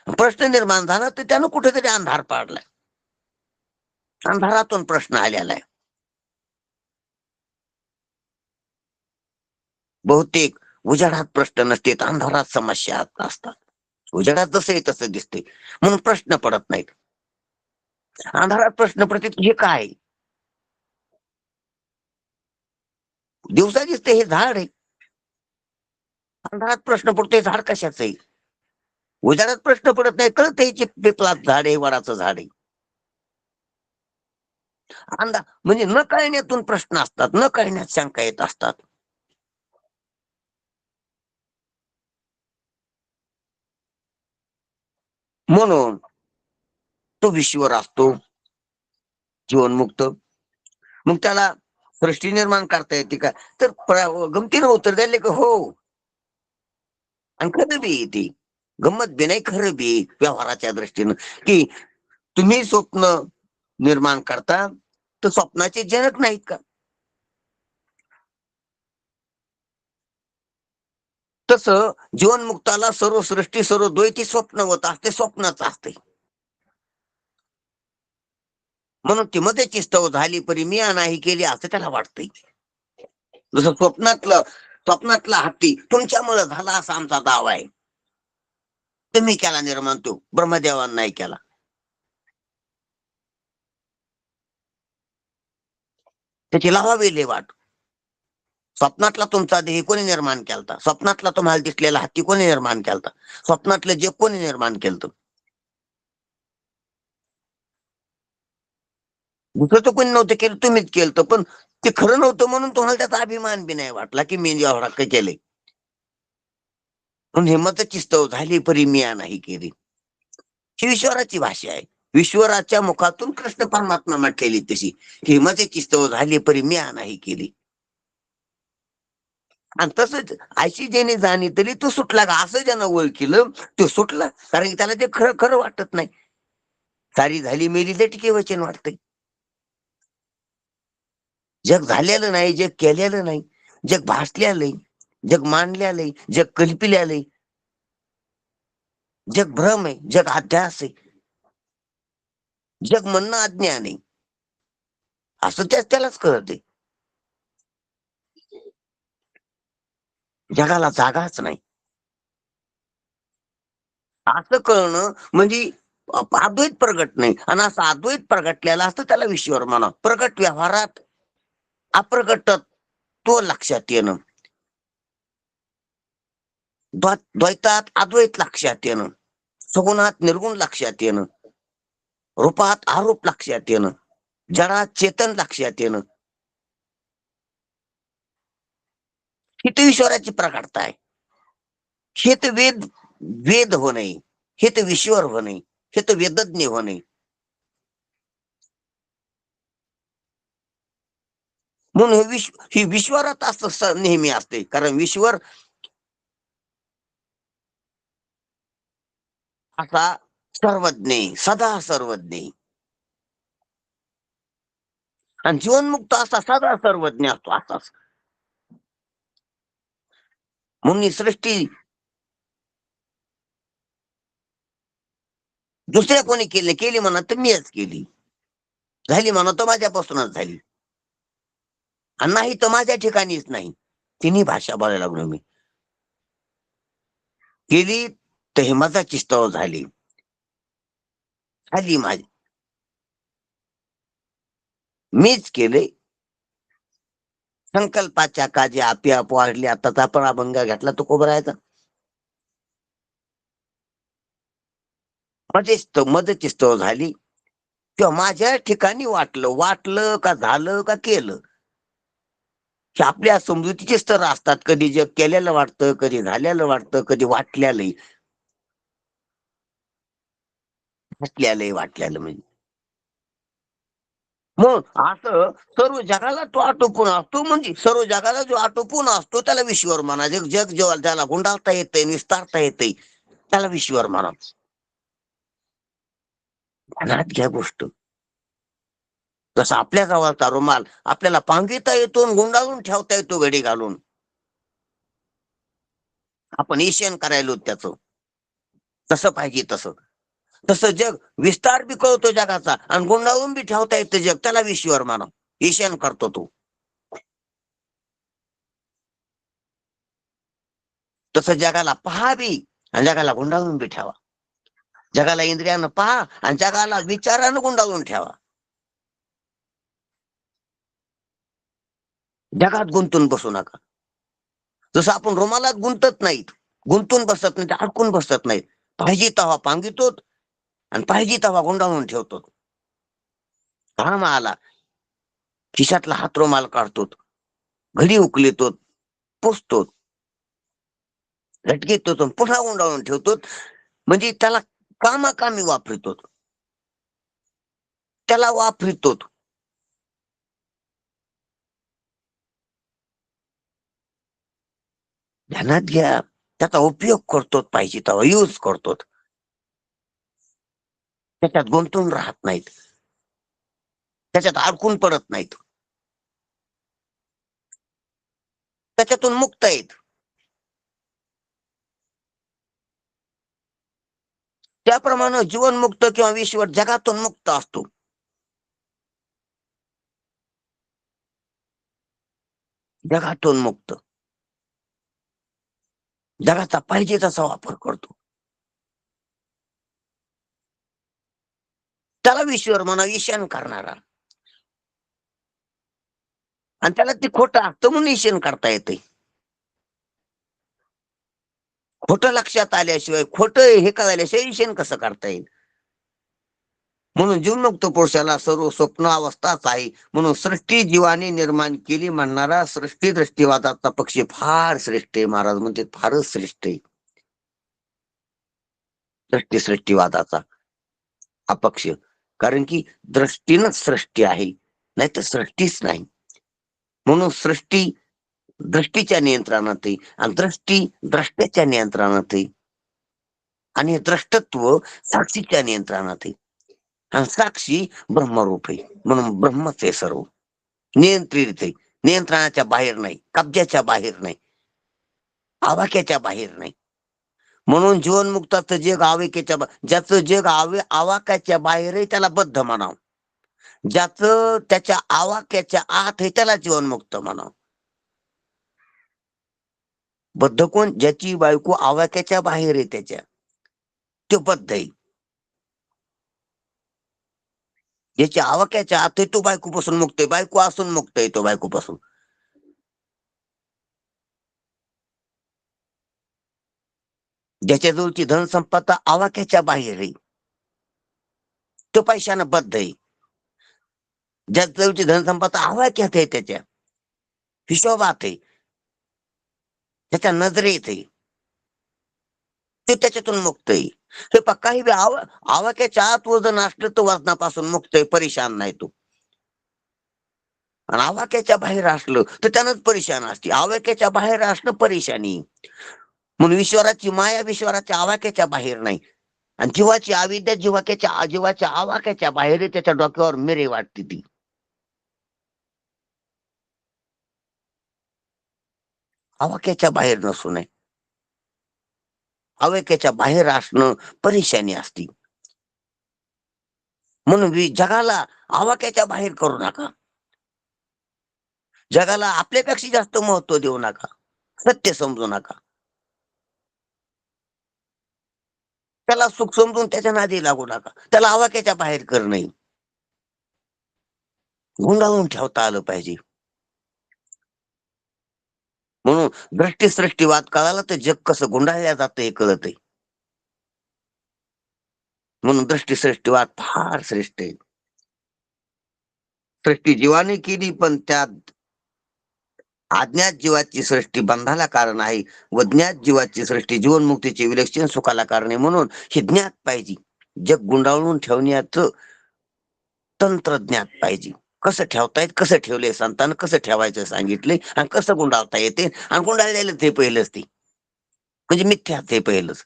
प्रश्न निर्माण झाला तर त्यानं कुठेतरी अंधार पाडलाय, अंधारातून प्रश्न आलेला आहे. बहुतेक उजाडात प्रश्न नसते, अंधारात समस्या असतात. उजाडात जसं आहे तसं दिसते म्हणून प्रश्न पडत नाहीत. अंधारात प्रश्न पडतात हे काय, दिवसा दिसते हे झाड आहे, अंधारात प्रश्न पडतो हे झाड कशाचं आहे, उजाडात प्रश्न पडत नाही, कळत हे पिपलाचं झाड आहे, वडाचं झाड आहे. म्हणजे न कळण्यातून प्रश्न असतात, न कळण्यात शंका येत असतात. म्हणून तो विश्वर असतो जीवनमुक्त. मग त्याला सृष्टी निर्माण करता येते का, तर गमतीनं उत्तर द्यायला की हो. आणि खरं बी ती गंमत बी नाही, खरं बी व्यवहाराच्या दृष्टीनं, की तुम्ही स्वप्न निर्माण करता तर स्वप्नाचे जनक नाहीत का? तसं जीवनमुक्ताला सर्व सृष्टी सर्व द्वैती स्वप्नवत असते, स्वप्नच असते. म्हणून ती मध्ये स्तव झाली परी मी नाही केली असं त्याला वाटतंय. जसं स्वप्नातला हत्ती तुमच्यामुळे झाला असा आमचा दावा आहे. तुम्ही केला निर्माण, तो ब्रह्मदेवान नाही केला. त्याची लावावी वाट. स्वप्नातला तुमचा देह कोणी निर्माण केलता, स्वप्नातला तुम्हाला दिसलेला हत्ती कोणी निर्माण केलता, स्वप्नातलं जग कोणी निर्माण केलं, दुसरं तर कोणी नव्हतं केलं, तुम्हीच केलं. पण ते खरं नव्हतं म्हणून तुम्हाला त्याचा अभिमान बी नाही वाटला की मी एवढा केलंय. म्हणून हिंमतची स्तव झाली परी मी नाही केली. ही ईश्वराची भाषा आहे. ईश्वराच्या मुखातून कृष्ण परमात्मा म्हटलेली तशी, हिंमतची स्तव झाली परी मी नाही केली. आणि तसंच अशी ज्याने जाणीतली तो सुटला का, असं ज्यानं ओळखीलं तो सुटला. कारण त्याला ते खरं खरं वाटत नाही. सारी झाली मेली लटके वचन वाटतंय. जग झालेलं नाही, जग केलेलं नाही, जग भासलेलंय, जग मांडलेलंय, जग कल्पिलेलंय, जग भ्रम आहे, जग अध्यास आहे, जग म्हणणं अज्ञान आहे, असं त्यालाच कळतंय. जगाला जागाच नाही असं कळणं म्हणजे अद्वैत प्रगट नाही. आणि असं अद्वैत प्रगटलेला असतं त्याला विश्वर म्हणा. प्रगट व्यवहारात अप्रगट तो लक्षात येणं, द्वैतात अद्वैत लक्षात येणं, सगुणात निर्गुण लक्षात येणं, रूपात आरोप लक्षात येणं, जडात चेतन लक्षात येणं, ही तर ईश्वराची प्रकटता आहे. हे तर वेद होणे, हे तर विश्वर होणे, हे तर वेदज्ञ होणे. म्हणून ही विश्वरात असं नेहमी असते. कारण विश्वर असा सर्वज्ञ, सदा सर्वज्ञ, आणि जीवनमुक्त असा सदा सर्वज्ञ असतो असाच. म्हणून ही सृष्टी दुसऱ्या कोणी केली म्हणा तर मीच केली, झाली म्हणा तर माझ्यापासूनच झाली, आणि नाही तर माझ्या ठिकाणीच नाही. तिन्ही भाषा बोलायला लागलो मी. केली तर हे मजाची स्तव झाली, झाली माझी, मीच केले. संकल्पाच्या काजी आपोआप वाढली. आताच आपण अभंग घेतला तो कोबरायचा. मजेची स्तव झाली किंवा माझ्या ठिकाणी वाटलं का झालं का केलं, की आपल्या समजुतीचे स्तर असतात. कधी जग केलेलं वाटतं, कधी झालेलं वाटतं, कधी वाटलेलं म्हणजे. मग असं सर्व जगाला तो आटोपून असतो. म्हणजे सर्व जगाला जो आटोपून असतो त्याला विश्वर म्हणा. जग जेव्हा त्याला गुंडाळता येतंय, विस्तारता येतंय, त्याला विश्वर म्हणा. ध्यानात घ्या गोष्ट. जसं आपल्या गावाचा रुमाल आपल्याला पांगिता येतो, गुंडाळून ठेवता येतो घडी घालून. आपण ईशन करायलो त्याचं, तसं पाहिजे तसं जग विस्तार बी कळतो जगाचा, आणि गुंडाळून बी ठेवता येतं जग, त्याला विश्वर म्हणा. ईशन करतो तो. तसं जगाला पहा बी आणि जगाला गुंडाळून बी ठेवा. जगाला इंद्रियानं पहा आणि जगाला विचारानं गुंडाळून ठेवा. जगात गुंतून बसू नका. जसं आपण रुमालात गुंतत नाहीत, गुंतून बसत नाहीत, अडकून बसत नाहीत. पाहिजे तेव्हा पांगितो आणि पाहिजे तेव्हा गुंडाळून ठेवतो. घाम आला खिशातला हात रुमाल काढतो, घडी उकलितो, पुसतो, लटकेतो, पुन्हा गुंडाळून ठेवतो. म्हणजे त्याला कामाकामी वापरतो, त्याला वापरतो. ध्यानात घ्या, त्याचा उपयोग करतो, पाहिजे तेव्हा यूज करतो, त्याच्यात गुंतून राहत नाहीत, त्याच्यात अडकून पडत नाहीत, त्याच्यातून मुक्त आहेत. त्याप्रमाणे जीवनमुक्त किंवा ईश्वर जगातून मुक्त असतो. जगातून मुक्त, जगाचा पाहिजे तसा वापर करतो. त्याला ईश्वर म्हणा, ईशान करणारा. आणि त्याला ते खोटं असतं म्हणून ईशान करता येते. खोटं लक्षात आल्याशिवाय, खोटं हे कळाल्याशिवाय ईशान कसं करता येईल. म्हणून जीवनमुक्त पुरुषाला सर्व स्वप्न अवस्थाच आहे. म्हणून सृष्टी जीवाने निर्माण केली म्हणणारा सृष्टी दृष्टीवादाचा पक्ष फार श्रेष्ठ आहे. महाराज म्हणते फारच श्रेष्ठ आहे सृष्टीवादाचा अपक्ष. कारण की दृष्टीनच सृष्टी आहे, नाही तर सृष्टीच नाही. म्हणून सृष्टी दृष्टीच्या नियंत्रणात आहे आणि दृष्टी द्रष्ट्याच्या नियंत्रणात आहे आणि द्रष्टत्व साक्षीच्या नियंत्रणात आहे. आणि साक्षी ब्रह्मरूप आहे. म्हणून ब्रह्मच आहे सर्व, नियंत्रित आहे, नियंत्रणाच्या बाहेर नाही, कब्जाच्या बाहेर नाही, आवाक्याच्या बाहेर नाही. म्हणून जीवनमुक्ताचं जग आवाक्याच्या, ज्याचं जग आवाक्याच्या बाहेर आहे त्याला बद्ध म्हणावं, ज्याचं त्याच्या आवाक्याच्या आत आहे त्याला जीवनमुक्त म्हणावं. बद्ध कोण? ज्याची बायको आवाक्याच्या बाहेर आहे त्याच्या, तो बद्ध आहे. ज्याच्या आवाक्याच्या आत आहे तो बायकोपासून मुक्त आहे, बायको असून मुक्त आहे तो बायकोपासून. ज्याच्या जवळची धनसंपदा आवाक्याच्या बाहेर आहे तो पैशानं बद्ध आहे. ज्याच्या जवळची धनसंपदा आवाक्यात आहे, त्याच्या हिशोबात आहे, त्याच्या नजरेत आहे, ते त्याच्यातून मुक्त आहे. हे काही आवाक्याच्या आत वजन असलं तर वजनापासून मुक्त आहे, परेशान नाही तो. आणि आवाक्याच्या बाहेर असलं तर त्यानंच परेशान असते. आवाक्याच्या बाहेर असणं परेशानी. म्हणून ईश्वराची माया ईश्वराच्या आवाक्याच्या बाहेर नाही. आणि जीवाची अविद्या जीवाच्या आवाक्याच्या बाहेर आहे, त्याच्या डोक्यावर मिरे वाटते ती. आवाक्याच्या बाहेर नसू नये, आवाक्याच्या बाहेर असणं परेशानी असती. म्हणून जगाला आवाक्याच्या बाहेर करू नका, जगाला आपल्यापेक्षा जास्त महत्व देऊ नका, सत्य समजू नका, त्याला सुख समजून त्याच्या नादी लागू नका, त्याला आवाक्याच्या बाहेर करणं, गुंडाळून ठेवता आलं पाहिजे. म्हणून दृष्टीसृष्टीवाद कळाला तर जग कसं गुंडाळल्या जातं हे कळत आहे. म्हणून दृष्टीसृष्टीवाद फार श्रेष्ठ आहे. सृष्टी जीवाने केली, पण त्यात अज्ञात जीवाची सृष्टी बंधाला कारण आहे व ज्ञात जीवाची सृष्टी जीवनमुक्तीचे विलक्षण सुखाला कारण आहे. म्हणून हे ज्ञात पाहिजे, जग गुंडाळून ठेवण्याचं तंत्रज्ञात पाहिजे. कसं ठेवतायत, कसं ठेवलंय संतान, कसं ठेवायचं सांगितलंय आणि कसं गुंडाळता येते. आणि गुंडाळलेलं ते पहिलंच, ते म्हणजे मिथ्या, ते पहिलंच.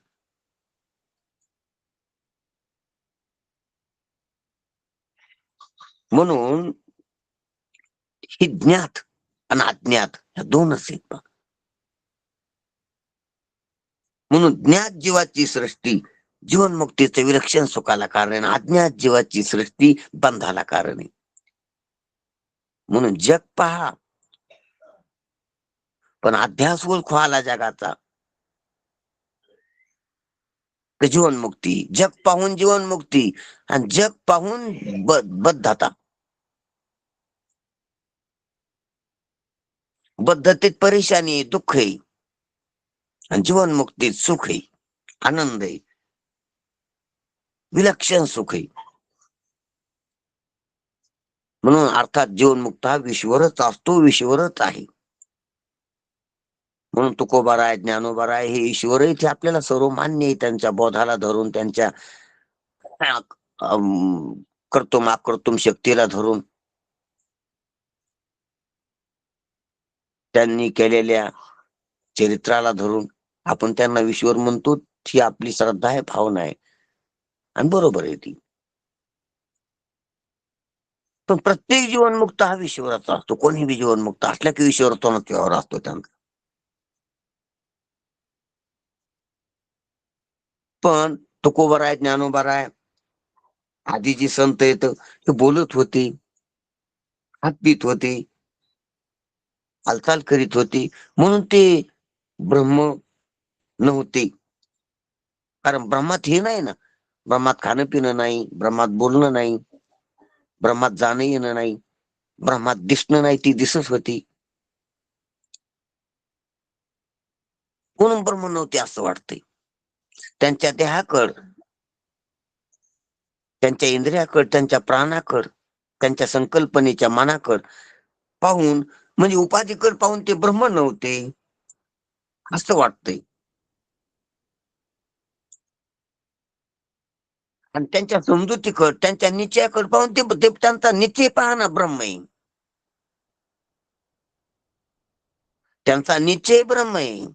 म्हणून हे ज्ञात आणि अज्ञात ह्या दोनच आहेत. म्हणून ज्ञात जीवाची सृष्टी जीवनमुक्तीचे विलक्षण सुखाला कारण आहे, अज्ञात जीवाची सृष्टी बंधाला कारण आहे. म्हणून जग पहा पण अध्यास ओळखू आला जगाचा तर जीवनमुक्ती. जग पाहून जीवनमुक्ती आणि जग पाहून बद्धता. बद्धतेत परेशानी आहे, दुःख आहे, आणि जीवनमुक्तीत सुख आहे, आनंद आहे, विलक्षण सुख आहे. म्हणून अर्थात जीवनमुक्त हा ईश्वरच असतो, ईश्वरच आहे. म्हणून तुकोबाराय, ज्ञानोबाराय हे ईश्वर आहे, ते आपल्याला सर्व मान्य आहे. त्यांच्या बोधाला धरून, त्यांच्या कर्तुम अकर्तुम शक्तीला धरून, त्यांनी केलेल्या चरित्राला धरून आपण त्यांना ईश्वर म्हणतो. ही आपली श्रद्धा आहे, भावना आहे, आणि बरोबर आहे ती. पण प्रत्येक जीवनमुक्त हा ईश्वराचा असतो. कोणी बी जीवनमुक्त असल्या की ईश्वरत्वानं व्यवहार असतो त्यांचा. पण तुकोबाराय, ज्ञानोबाराय आधी जी संत येत ते बोलत होते, हात पित होते, हालचाल करीत होते, म्हणून ते ब्रह्म नव्हते. कारण ब्रह्मात हे नाही ना, ब्रह्मात खाणं पिणं नाही, ब्रह्मात बोलणं नाही, ब्रह्मात जाणं येणं नाही, ब्रह्मात दिसणं नाही, ती दिसत होती. म्हणून ब्रह्म नव्हते असं वाटतंय. त्यांच्या देहाकड, त्यांच्या इंद्रियाकड, त्यांच्या प्राणाकड, त्यांच्या संकल्पनेच्या मनाकड पाहून, म्हणजे उपाधीकड पाहून ते ब्रह्म नव्हते असं वाटतंय. आणि त्यांच्या समजुतीकड, त्यांच्या निश्चयाकड पाहून ते त्यांचा निश्चय पहा ना, ब्रह्म आहे. त्यांचा निश्चय ब्रह्म आहे,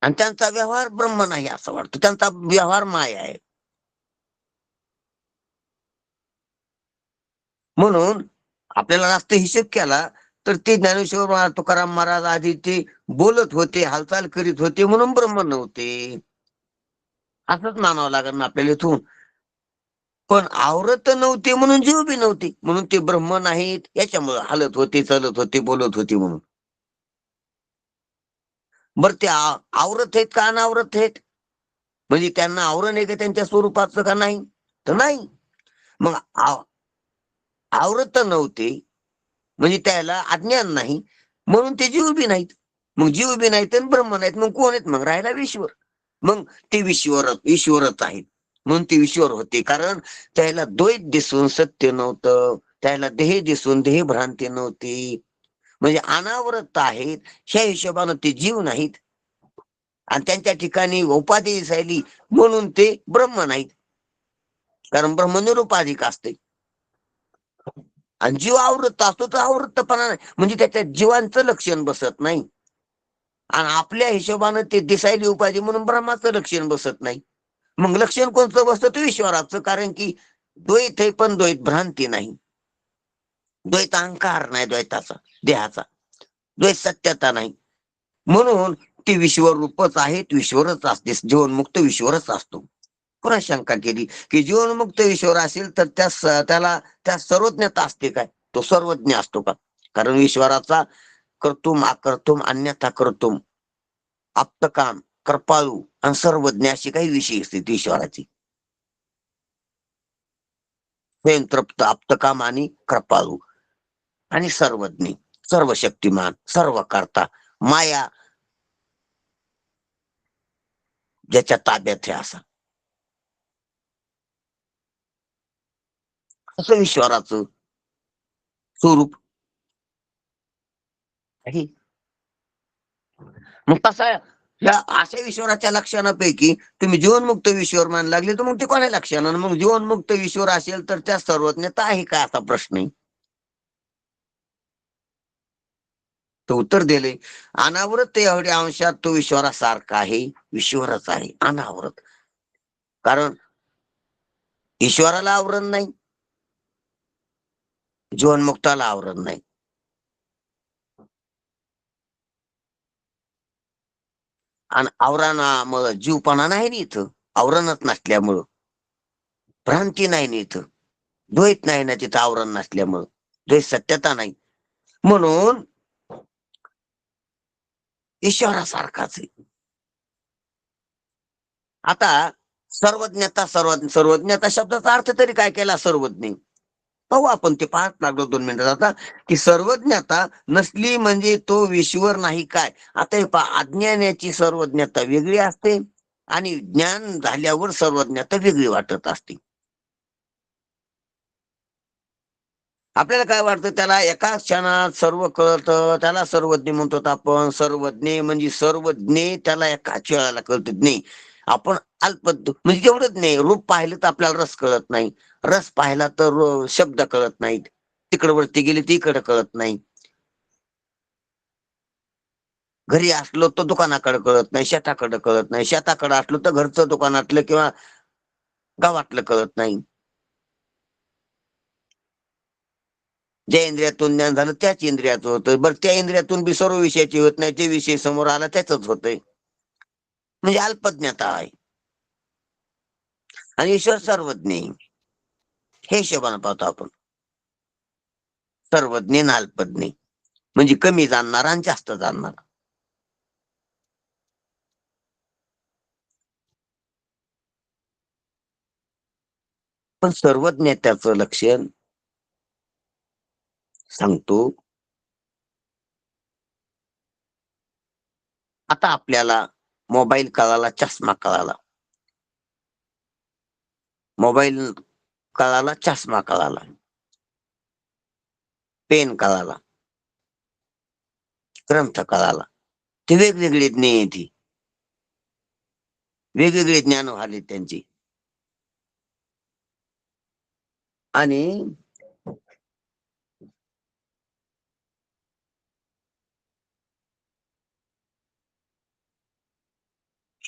आणि त्यांचा व्यवहार ब्रह्म नाही असं वाटतं. त्यांचा व्यवहार माया आहे. म्हणून आपल्याला जास्त हिशेब केला तर ते ज्ञानेश्वर महाराज, तुकाराम महाराज आधी ते बोलत होते, हालचाल करीत होते, म्हणून ब्रह्म नव्हते असंच मानावं लागेल ना आपल्याला इथून. पण आवरत नव्हते म्हणून जीव बी नव्हते, म्हणून ते ब्रह्म नाहीत याच्यामुळे हालत होते, चालत होते, बोलत होते म्हणून. बर ते आवरत आहेत का अनावरत आहेत? म्हणजे त्यांना आवरण आहे का त्यांच्या स्वरूपाचं का नाही? तर नाही. मग आवरत नव्हते म्हणजे त्याला अज्ञान नाही, म्हणून ते जीव बी नाहीत. मग जीव बी नाहीत आणि ब्रह्म नाहीत, मग कोण आहेत? मग राहिला ईश्वर. मग ते ईश्वरच आहेत, म्हणून ते ईश्वर होते. कारण त्याला द्वैत दिसून सत्य नव्हतं, त्याला देह दिसून देह भ्रांती नव्हती, म्हणजे अनावरत आहेत. ह्या हिशोबानं ते जीव नाहीत, आणि त्यांच्या ठिकाणी उपाधी दिसायली म्हणून ते ब्रह्म नाहीत. कारण ब्रह्म निरुपाधिक असते, आणि जीव आवृत्त असतो तर आवृत्तपणा नाही, म्हणजे त्याच्या जीवांचं लक्षण बसत नाही. आणि आपल्या हिशोबानं ते दिसायली उपाधी म्हणून ब्रह्माचं लक्षण बसत नाही. मग लक्षण कोणतं बसतं? ते ईश्वराचं. कारण की द्वैत आहे पण द्वैत भ्रांती नाही, द्वैत अहंकार नाही द्वैताचा, देहाचा द्वैत सत्यता नाही, म्हणून ते ईश्वर रूपच आहेत, ईश्वरच असते. जीवनमुक्त ईश्वरच असतो. पुन्हा शंका केली की जीवनमुक्त ईश्वर असेल तर त्याला त्या सर्वज्ञता असते काय? तो सर्वज्ञ असतो का? कारण ईश्वराचा कर्तुम अकर्तुम अन्यथा कर्तुम, आप्तकाम, कृपाळू आणि सर्वज्ञ अशी काही विषय असते ईश्वराची. तृप्त, आप्तकाम आणि कृपाळू आणि सर्वज्ञ, सर्व शक्तिमान, सर्व करता, माया ज्याच्या ताब्यात आहे, असं ईश्वराचं स्वरूप आहे. मग तसा या अशा ईश्वराच्या लक्षणापैकी तुम्ही जीवनमुक्त ईश्वर मानायला लागले तर मग ते कोणा लक्षण? मग जीवनमुक्त ईश्वर असेल तर त्या सर्वज्ञता आहे का, असा प्रश्न आहे. तो उत्तर दिले, अनावृत एवढ्या अंशात तो ईश्वरासारखा आहे, ईश्वरच आहे अनावृत. कारण ईश्वराला आवरण नाही, जीवनमुक्ताला आवरण नाही. आणि आवरणामुळं जीवपणा नाही ना इथं, आवरणच नसल्यामुळं भ्रांती नाही ना इथं, द्वैत नाही ना तिथं, आवरण नसल्यामुळं द्वैत सत्यता नाही, म्हणून ईश्वरासारखाच आहे. आता सर्वज्ञता, सर्वज्ञता शब्दाचा अर्थ तरी काय केला? सर्वज्ञ. पाहू आपण ते पाहत लागलो 2 मिनिटात आता की सर्वज्ञता नसली म्हणजे तो ईश्वर नाही काय. आता हे पहा, अज्ञानाची सर्वज्ञता वेगळी असते आणि ज्ञान झाल्यावर सर्वज्ञता वेगळी वाटत असते. आपल्याला काय वाटतं, त्याला एका क्षणात सर्व कळतं, त्याला सर्वज्ञ म्हणतो आपण. सर्वज्ञ म्हणजे सर्वज्ञ त्याला एकाच वेळाला कळत नाही. आपण अल्प म्हणजे तेवढंच नाही, रूप पाहिलं तर आपल्याला रस कळत नाही, रस पाहिला तर शब्द कळत नाहीत, तिकडे वरती गेली ती इकडे कळत नाही, घरी असलो तर दुकानाकडे कळत नाही, शेताकडे कळत नाही, शेताकडे असलो तर घरचं दुकानातलं किंवा गावातलं कळत नाही. ज्या इंद्रियातून ज्ञान झालं त्याच इंद्रियाचं होतं. बरं, त्या इंद्रियातून बी सर्व विषयाची होत नाही, जे विषय समोर आला त्याच होतंय. म्हणजे अल्पज्ञता आहे. आणि ईश्वर सर्वज्ञ आहे. हे हिशोबाने पाहतो आपण. सर्वज्ञ आणि अल्पज्ञ म्हणजे कमी जाणणारा आणि जास्त जाणणारा. पण सर्वज्ञतेचं लक्षण सांगतो. आता आपल्याला मोबाईल कळाला, चष्मा कळाला, मोबाईल कळाला, चष्मा कळाला, पेन कळाला, ग्रंथ कळाला. ते वेगवेगळे ज्ञेय, ती वेगवेगळे ज्ञान झाले त्यांची. आणि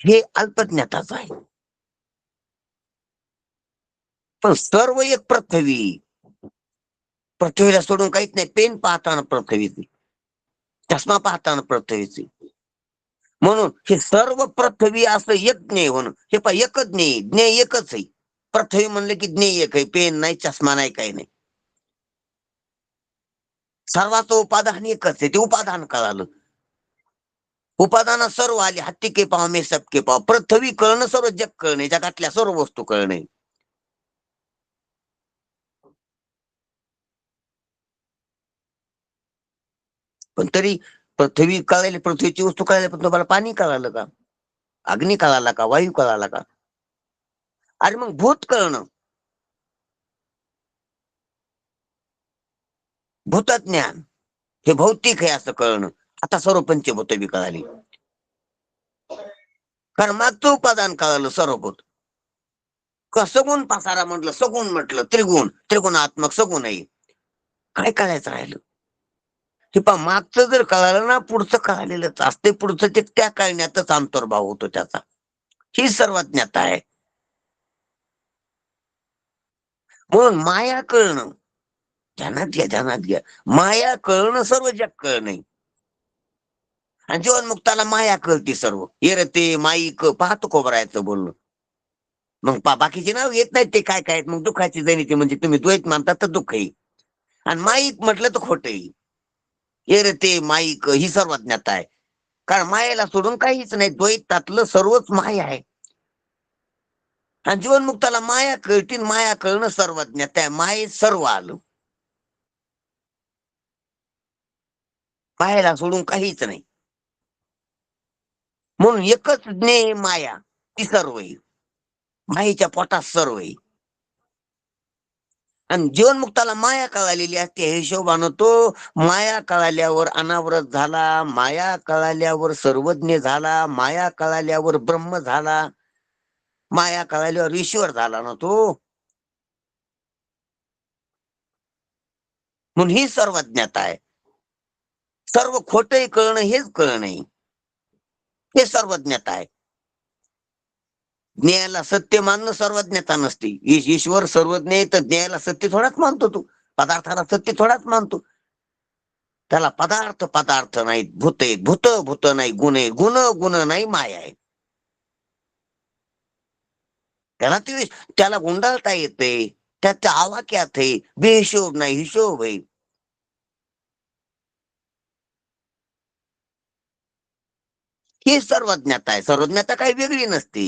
हे अल्पज्ञाताच आहे. पण सर्व एक पृथ्वी, पृथ्वीला सोडून काहीच नाही. पेन पाहताना पृथ्वीची, चष्मा पाहताना पृथ्वीची. म्हणून हे सर्व पृथ्वी असं एक ज्ञेय होणं, हे पहा एकच ज्ञेय, ज्ञेय एकच आहे. पृथ्वी म्हणलं की ज्ञेय एक आहे, पेन नाही, चष्मा नाही, काही नाही. सर्वाचं उपादान एकच आहे, ते उपादान कळालं. उपादान सर्व आले, हत्ती के पाव मे सबके पाव. पृथ्वी कळणं, सर्व जग कळणे, जगातल्या सर्व वस्तू कळणे. पण तरी पृथ्वी कळाली, पृथ्वीची वस्तू कळाली, पण तुम्हाला पाणी कळालं का? अग्नी कळाला का? वायू कळाला का? अरे मग भूत कळणं, भूतज्ञान हे भौतिक आहे असं कळणं. आता सर्व पंचभूत बी कळाली, कारण मागचं उपादान कळालं सर्वभूत. सगुण पसारा म्हटलं, सगुण म्हटलं, त्रिगुण, त्रिगुणात्मक सगुण आहे. काय कळायचं राहिलं? हे पहा, मागचं जर कळालं ना, पुढचं कळालेलंच असते. पुढचं ते त्या कळण्यातच अंतर्भाव होतो त्याचा. ही सर्वज्ञता आहे. म्हणून माया कळणं, ध्यानात घ्या, ध्यानात घ्या, माया कळणं सर्व जग कळणं. आणि जीवनमुक्ताला माया कळते सर्व. येरते माईक पाहतो कोबरायचं बोलणं. मग बाकीचे नाव येत नाहीत, ते काय काय मग दुःखाची जनिती, म्हणजे तुम्ही द्वैत मानता तर दुःख आहे, आणि माईक म्हटलं तर खोट आहे. येरते माईक ही सर्वज्ञता आहे. कारण मायेला सोडून काहीच नाही, द्वैतातलं सर्वच माया आहे. आणि जीवनमुक्ताला माया कळती, माया कळणं सर्वज्ञता आहे. माये सर्व आलं, मायेला सोडून काहीच नाही. म्हणून एकच ज्ञेय माया, ती सर्व आहे. मायेच्या पोटात सर्व आहे. आणि जीवनमुक्ताला माया कळालेली असते. हे हिशोबानं तो माया कळाल्यावर अनावरत झाला, माया कळाल्यावर सर्वज्ञ झाला, माया कळाल्यावर ब्रह्म झाला, माया कळाल्यावर ईश्वर झाला ना तो. म्हणून ही सर्वज्ञता आहे. सर्व खोटही कळणं हेच कळणं आहे, हे सर्वज्ञता आहे. ज्ञानाला सत्य मानणं सर्वज्ञता नसते. ईश्वर सर्वज्ञ आहे तर ज्ञानाला सत्य थोडाच मानतो तू, पदार्थाला सत्य थोडाच मानतो. त्याला पदार्थ पदार्थ नाहीत, भूत आहेत, भूत भूत नाही, गुण आहे, गुण गुण नाही, माया आहे. त्याला गुंडाळता येते, त्याच्या आवाक्यात आहे, बेहिशोब नाही, हिशोब आहे. ही सर्वज्ञता आहे. सर्वज्ञता काही वेगळी नसते.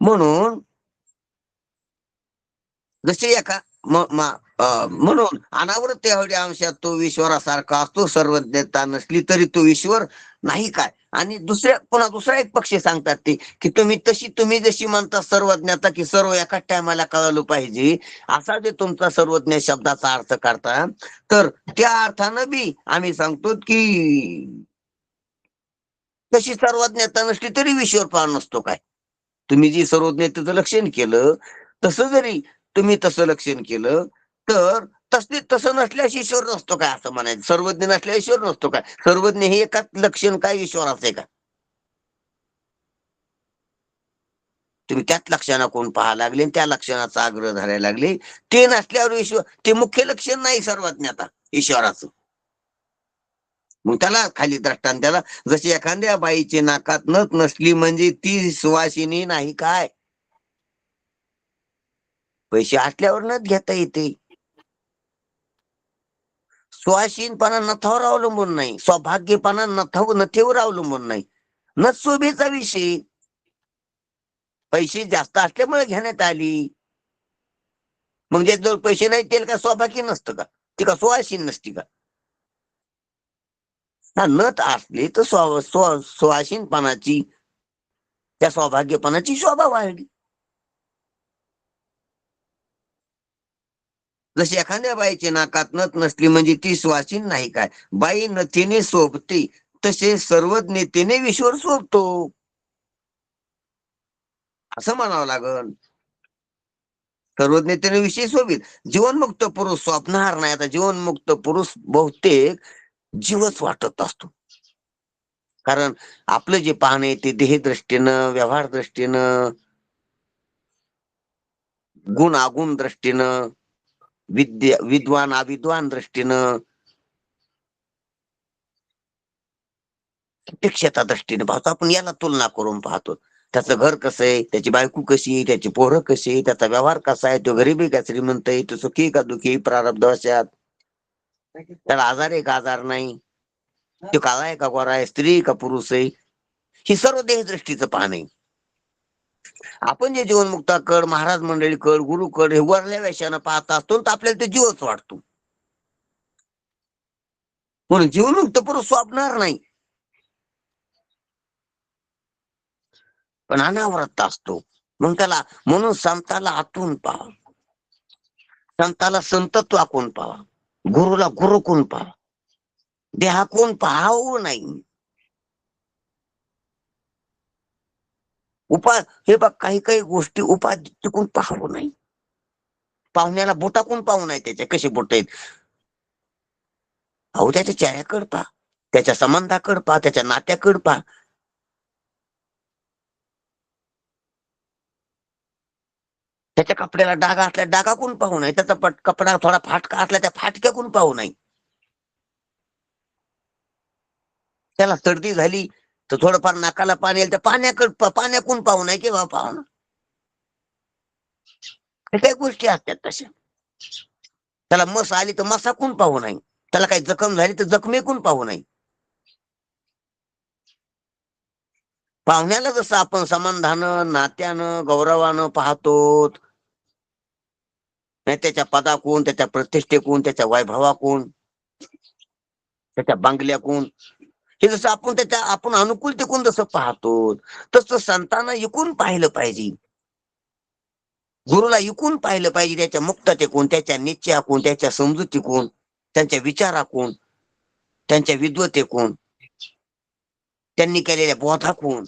म्हणून जसे म्हणून अनावृत्त एवढ्या अंशात तो ईश्वरासारखा असतो, सर्वज्ञता नसली तरी तो ईश्वर नाही काय. आणि दुसरा एक पक्ष सांगतात ते की तुम्ही जशी म्हणता सर्वज्ञता की सर्व एकाच टायमाला कळलं पाहिजे, असा जे तुमचा सर्वज्ञ शब्दाचा अर्थ करता, तर त्या अर्थानं बी आम्ही सांगतो की तशी सर्वज्ञता नसली तरी ईश्वर प्राण नसतो काय. तुम्ही जी सर्वज्ञतेचं लक्षण केलं तसं जरी तुम्ही तसं लक्षण केलं तर तसं नसल्यास ईश्वर नसतो काय असं म्हणायचं. सर्वज्ञ नसल्या ईश्वर नसतो काय. सर्वज्ञ हे एकाच लक्षण काय ईश्वराचं आहे का. तुम्ही त्याच लक्षणाकडून पाहा लागले आणि त्या लक्षणाचा आग्रह धरायला लागले. ते नसल्यावर ईश्वर ते मुख्य लक्षण नाही सर्वज्ञता ईश्वराचं. मग त्याला खाली दृष्टांत त्याला जशी एखाद्या बाईची नाकात नथ नसली म्हणजे ती सुवासिनी नाही काय. पैसे असल्यावर नथ घेता येते. सुवासीनपणा नथावर अवलंबून नाही, सौभाग्यपणा नथेवर अवलंबून नाही. नथ शोभेचा विषय. पैसे जास्त असल्यामुळे घेण्यात आली. मग ज्याजवळ पैसे नाही त्याला का सौभाग्य नसतं का, ती का सुवासीन नसती का. हा नथ असली तर सुवासीनपणाची त्या सौभाग्यपणाची शोभा वाढली. जशी एखाद्या बाईची नाकात नथ नसली म्हणजे ती सुवासीन नाही काय. बाई नथीने शोभते तसे सर्वज्ञतेने ईश्वर शोभतो असं म्हणावं लागल. सर्वज्ञतेने विषय शोभित. जीवनमुक्त पुरुष स्वप्नहार नाही. आता जीवनमुक्त पुरुष बहुतेक जीवच वाटत असतो. कारण आपलं जे पाहणं आहे ते देहदृष्टीनं, व्यवहार दृष्टीनं, गुण अगुण दृष्टीनं, विद्वान अविद्वान दृष्टीनं, प्रत्यक्षता दृष्टीने पाहतो. आपण याला तुलना करून पाहतो. त्याचं घर कसं आहे, त्याची बायको कशी आहे, त्याची पोरं कशी आहे, त्याचा व्यवहार कसा आहे, तो गरीबी का श्रीमंत आहे, तो सुखी का दुखी, प्रारब्ध वशात, त्याला आजार आहे का आजार नाही, तो काळा आहे का गोरा आहे, स्त्री आहे का पुरुष आहे. ही सर्व देहदृष्टीचं पाहण आहे. आपण जे जीवनमुक्ताकड, महाराज मंडळीकड, गुरुकड हे वरल्या वेशानं पाहत असतो तर आपल्याला ते जीवच वाटतो. म्हणून जीवनमुक्त पुरुष स्वप्नार नाही, पण अनावरत असतो. मग त्याला म्हणून संताला आतून पाहा, संताला संतत्व आखून पाहा, गुरुला गुरु कोण पाहा, देहाकून पाहावं नाही. हे बघ काही काही गोष्टी उपाधीतून पाहावं नाही. पाहुण्याला बोटाकून पाहू नाही. त्याचे कसे बोट आहेत, अहो त्याच्या चेहऱ्याकडे पहा, त्याच्या संबंधाकडे पहा, त्याच्या नात्याकडे पहा. त्याच्या कपड्याला डागा असल्या डागाकून पाहू नाही. त्याचा कपडा थोडा फाटका असला त्या फाटक्याकून पाहू नाही. त्याला सर्दी झाली तर थोडंफार नाकाला पाणी येईल त्या पाण्याकून पाहू नाही किंवा पाहू ना. काही गोष्टी असतात तशा. त्याला मस आली तर मसाकून पाहू नाही. त्याला काही जखम झाली तर जखमेकून पाहू नाही. पाहुण्याला जसं आपण संबंधानं, नात्यानं, गौरवानं पाहतो, नाही त्याच्या पदाकून, त्याच्या प्रतिष्ठेकून, त्याच्या वैभवाकून, त्याच्या बंगल्याकून, हे जसं आपण अनुकूलतेकून जसं पाहतो तसं संतांना इकून पाहिलं पाहिजे. गुरुला इकून पाहिलं पाहिजे. त्याच्या मुक्ततेकून, त्याच्या निश्चयाकून, त्याच्या समजुतीकून, त्यांच्या विचाराकून, त्यांच्या विद्वतेकून, त्यांनी केलेल्या बोधाकून,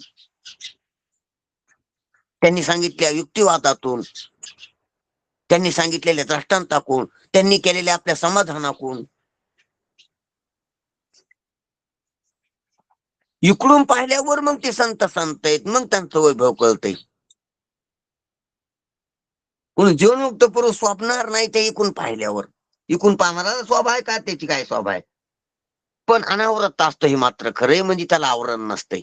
त्यांनी सांगितलेल्या युक्तिवादातून, त्यांनी सांगितलेल्या दृष्टांताकून, त्यांनी केलेल्या आपल्या समाधानाकून, इकडून पाहिल्यावर मग ते संत आहेत. मग त्यांचं वैभव कळतंय. म्हणून जीवनमुक्त पुरुष स्वप्नार नाही ते इकून पाहिल्यावर. इकून पाहणारा स्वभाव आहे का, त्याची काय स्वभाव आहे, पण अनावरत असतो हे मात्र खरंय. म्हणजे त्याला आवरण नसतंय.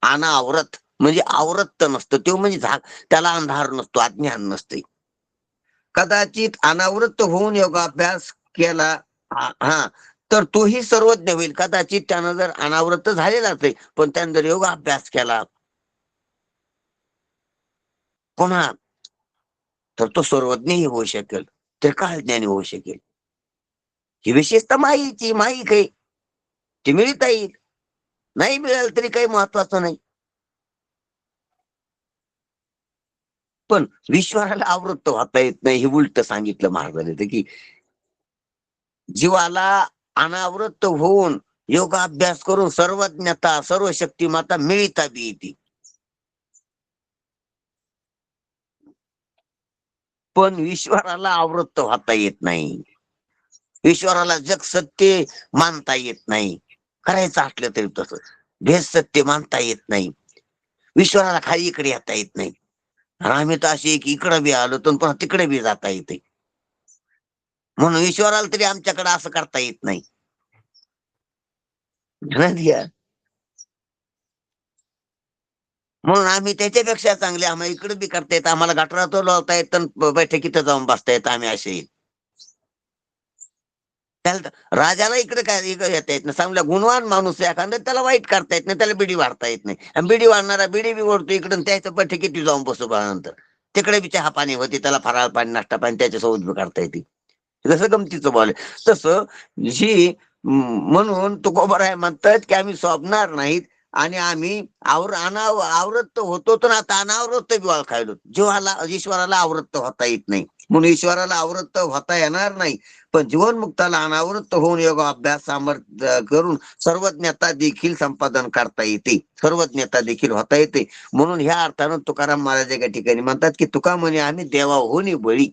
अनावरत म्हणजे आवरत नसतं तो, म्हणजे त्याला अंधार नसतो, अज्ञान नसते. कदाचित अनावृत्त होऊन योगाभ्यास केला हा तर तोही सर्वज्ञ होईल. कदाचित त्यानं जर अनावृत्त झालेलाच आहे पण त्यानं जर योगाभ्यास केला पुन्हा तर तो सर्वज्ञही होऊ शकेल, तर काय ज्ञानी होऊ शकेल. ही विशेषता माईची, माई काही ती मिळता येईल, नाही मिळाल तरी काही महत्वाचं नाही. पण विश्वाला आवृत्त होता येत नाही हे उलट सांगितलं महाराजांनी, की जीवाला अनावृत्त होऊन योगाभ्यास करून सर्वज्ञता सर्व शक्तिमत्ता मिळता बी येते. पण ईश्वराला आवृत्त होता येत नाही. ईश्वराला जग सत्य मानता येत नाही. करायचं असलं तरी तसं भेद सत्य मानता येत नाही. ईश्वराला खाली इकडे येता येत नाही. आणि आम्ही तर असे की इकडे बी आलो तर पुन्हा तिकडे बी जाता येते. म्हणून ईश्वराला तरी आमच्याकडे असं करता येत नाही. म्हणून आम्ही त्याच्यापेक्षा चांगले, आम्हाला इकडे बी करता येत, आम्हाला गटारात लावता येत, बैठकीत जाऊन बसता येत. आम्ही असे त्याला राजाला इकडे काय येता येत नाही. चांगला गुणवान माणूस आहे एखादा, त्याला वाईट करता येत नाही, त्याला बिडी वाढता येत नाही. आणि बिडी वाढणारा बिडी बी ओढतो इकडून, त्याचं बैठकीत जाऊन बसतो. नंतर तिकडे बी चहा पाणी होते, त्याला फराळ पाणी नाश्ता पाणी त्याच्यासोबत बी करता येते. जसं गमतीचं बॉल तसं ही म्हणून तुकोबाराय म्हणतात की आम्ही सोबणार नाहीत आणि आम्ही आवृत्त होतो, तर आता अनावृत्त बी ओळखायलो. जीवाला ईश्वराला आवृत्त होता येत नाही, म्हणून ईश्वराला आवृत्त होता येणार नाही. पण जीवनमुक्ताला अनावृत्त होऊन योग अभ्यास सामर्थ्य करून सर्वज्ञता देखील संपादन करता येते, सर्वज्ञता देखील होता येते. म्हणून ह्या अर्थानं तुकाराम महाराज एका ठिकाणी म्हणतात की तुका म्हणे आम्ही देवाहोनी बळी,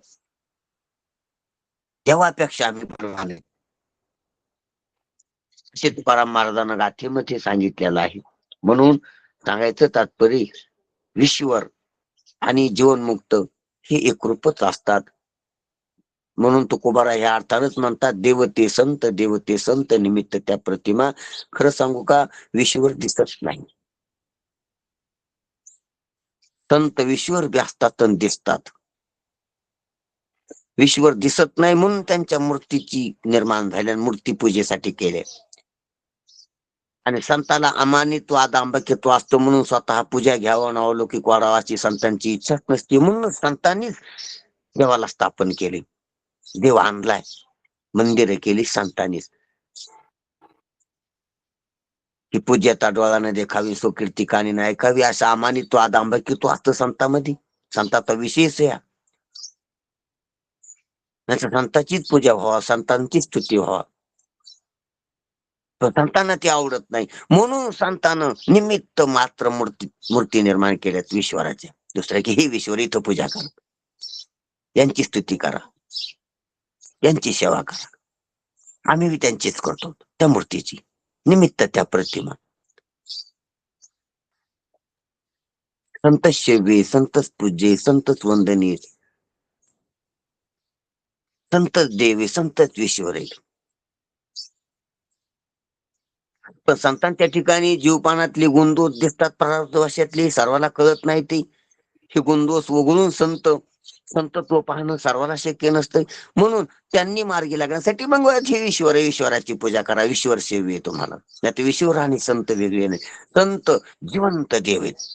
देवापेक्षा आम्ही प्रमाणे, असे तुकाराम महाराजांना गाथेमध्ये सांगितलेलं आहे. म्हणून सांगायचं तात्पर्य, ईश्वर आणि जीवनमुक्त हे एकरूपच असतात. म्हणून तुकोबारा ह्या अर्थानच म्हणतात देवते संत निमित्त त्या प्रतिमा. खरं सांगू का, ईश्वर दिसत नाही. संत ईश्वर बी असतात आणि दिसतात. ईश्वर दिसत नाही म्हणून त्यांच्या मूर्तीची निर्माण झाल्या, मूर्ती पूजेसाठी केले. आणि संताला अमानित्व आदांबकित्व असतं म्हणून स्वतः पूजा घ्यावं, अवलौकिक वाढावं अशी संतांची इच्छाच नसते. म्हणून संतांनीच देवाला स्थापन केले, देव आणलाय, मंदिरं केली संतांनीच. की पूज्यता डोळ्याने देखावी, स्वकीर्ती कानीने ऐकावी, असं अमानित्व आदांबकित्व असतं संतांमध्ये. संताचा विशेष आहे. संतांचीच पूजा व्हावा, संतांची स्तुती व्हावा. संतांना ते आवडत नाही, म्हणून संतानं निमित्त मात्र मूर्ती निर्माण केल्यात ईश्वराच्या. दुसऱ्या की हे ईश्वर इथं पूजा करा, यांची स्तुती करा, यांची सेवा करा. आम्ही बी त्यांचीच करतो, त्या मूर्तीची निमित्त त्या प्रतिमा. संत सेवे, संतच पूजे, संतच वंदनीय, संतच देवे, संतच ईश्वर आहे. पण संतांच्या ठिकाणी जीवपानातली गुणदोष दिसतात, प्रारब्धवशातली, सर्वांना कळत नाही ते. हे गुणदोष वगळून संतत्व पाहणं सर्वांना शक्य नसतं. म्हणून त्यांनी मार्गी लागण्यासाठी मग हे ईश्वर आहे, ईश्वराची पूजा करा, ईश्वर सेवी आहे तुम्हाला. नाही ईश्वर आणि संत वेगळे नाही. संत जिवंत देव आहेत.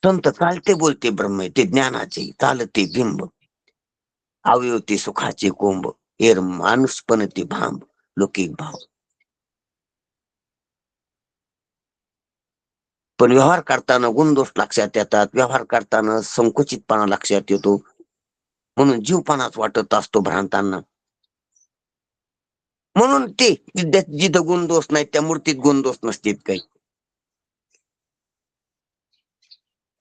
संत चालते बोलते ब्रह्म आहे, ते ज्ञानाचे चालते बिंब, अवयवते सुखाचे कोंब, एर माणूसपण ते भांब, लौकिक भाव. पण व्यवहार करताना गुणदोष लक्षात येतात, व्यवहार करताना संकुचितपणा लक्षात येतो. म्हणून जीवपणाच वाटत असतो भ्रांतांना. म्हणून ते जिथं गुणदोष नाही त्या मूर्तीत गुणदोष नसतील काही.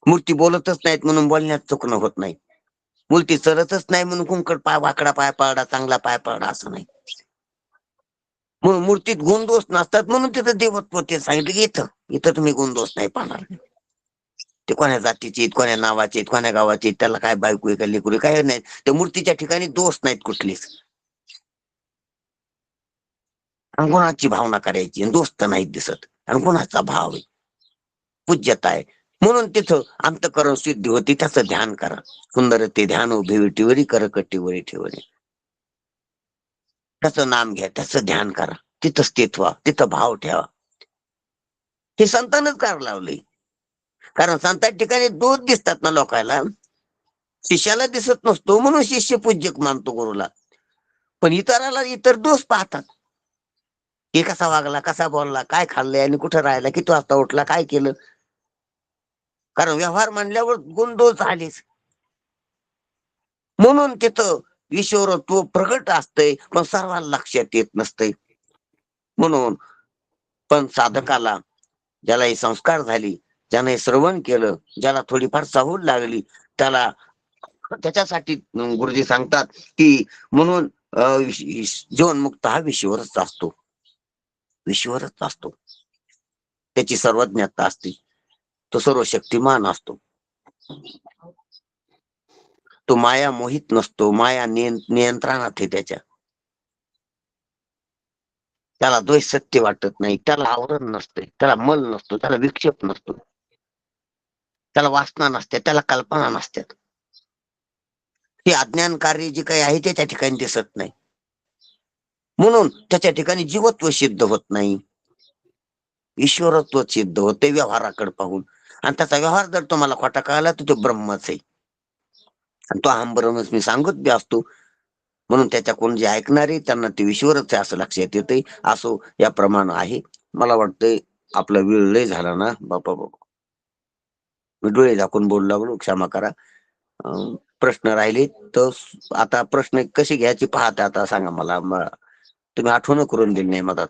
मूर्ती बोलतच नाहीत म्हणून बोलण्यात चुकणं होत नाही. मूर्ती चरतच नाही म्हणून कुंकड पाय वाकडा पाय पडला, चांगला पाय पडला असं नाही. म्हणून मूर्तीत गुणदोष नसतात, म्हणून तिथं देवत्व ते सांगितलं. इथं तुम्ही गुणदोष नाही पाहणार. ते कोण्या जातीचे, कोण्या नावाचे, कोण्या गावाचे, त्याला काय बायको आहे का लेकरू काय नाही. त्या मूर्तीच्या ठिकाणी दोष नाहीत कुठलेच. आणि गुणाची भावना करायची, दोष तर नाहीत दिसत. आणि गुणाचा भाव आहे, पूज्यता आहे. म्हणून तिथं अंतःकरण सिद्धी होती. त्याचं ध्यान करा. सुंदर ते ध्यान उभे विटीवरी, करकटीवरी ठेवणे. त्याचं नाम घ्या, त्याचं ध्यान करा, तिथं स्थित व्हा, तिथं भाव ठेवा. हे संतांनच कार लावले. कारण संतांच्या ठिकाणी दोष दिसतात ना लोकांना, शिष्याला दिसत नसतो म्हणून शिष्य पूज्यक मानतो गुरुला. पण इतराला इतर दोष पाहतात. हे कसा वागला, कसा बोलला, काय खाल्लंय आणि कुठं राहिला, किती वाजता उठला, काय केलं. कारण व्यवहार म्हणल्यावर गुण दोष झालेच. म्हणून तिथं ईश्वरत्व प्रगट असतंय पण सर्वांना लक्षात येत नसतंय. म्हणून पण साधकाला, ज्याला हे संस्कार झाली, ज्याने हे श्रवण केलं, ज्याला थोडीफार सवड लागली, त्याला त्याच्यासाठी गुरुजी सांगतात की म्हणून जीवनमुक्त हा विश्वरच असतो. विश्वरच असतो. त्याची सर्वज्ञता असते. तो सर्व शक्तिमान असतो. तो माया मोहित नसतो. माया नियंत्रणात आहे त्याच्या. त्याला द्वैत सत्य वाटत नाही. त्याला आवरण नसते. त्याला मल नसतो. त्याला विक्षेप नसतो. त्याला वासना नसते. त्याला कल्पना नसतात. हे अज्ञान कार्य जे काही आहे ते त्या ठिकाणी दिसत नाही. म्हणून त्याच्या ठिकाणी जीवत्व सिद्ध होत नाही. ईश्वरत्व सिद्ध होते व्यवहाराकडे पाहून. आणि त्याचा व्यवहार जर तुम्हाला खोटा कळाला तर तो ब्रह्मच आहे. आणि तो अहम ब्रह्मच मी सांगत बी असतो. म्हणून त्याच्याकडून जे ऐकणारे त्यांना ते ईश्वरच आहे असं लक्षात येते. असो या प्रमाण आहे. मला वाटतंय आपला वेळ लय झाला ना बापा. मी डोळे झाकून बोलू लागलो, क्षमा करा. प्रश्न राहिले तर आता प्रश्न कसे घ्यायचे पाहता आता सांगा मला. तुम्ही आठवण करून दिली नाही मधात.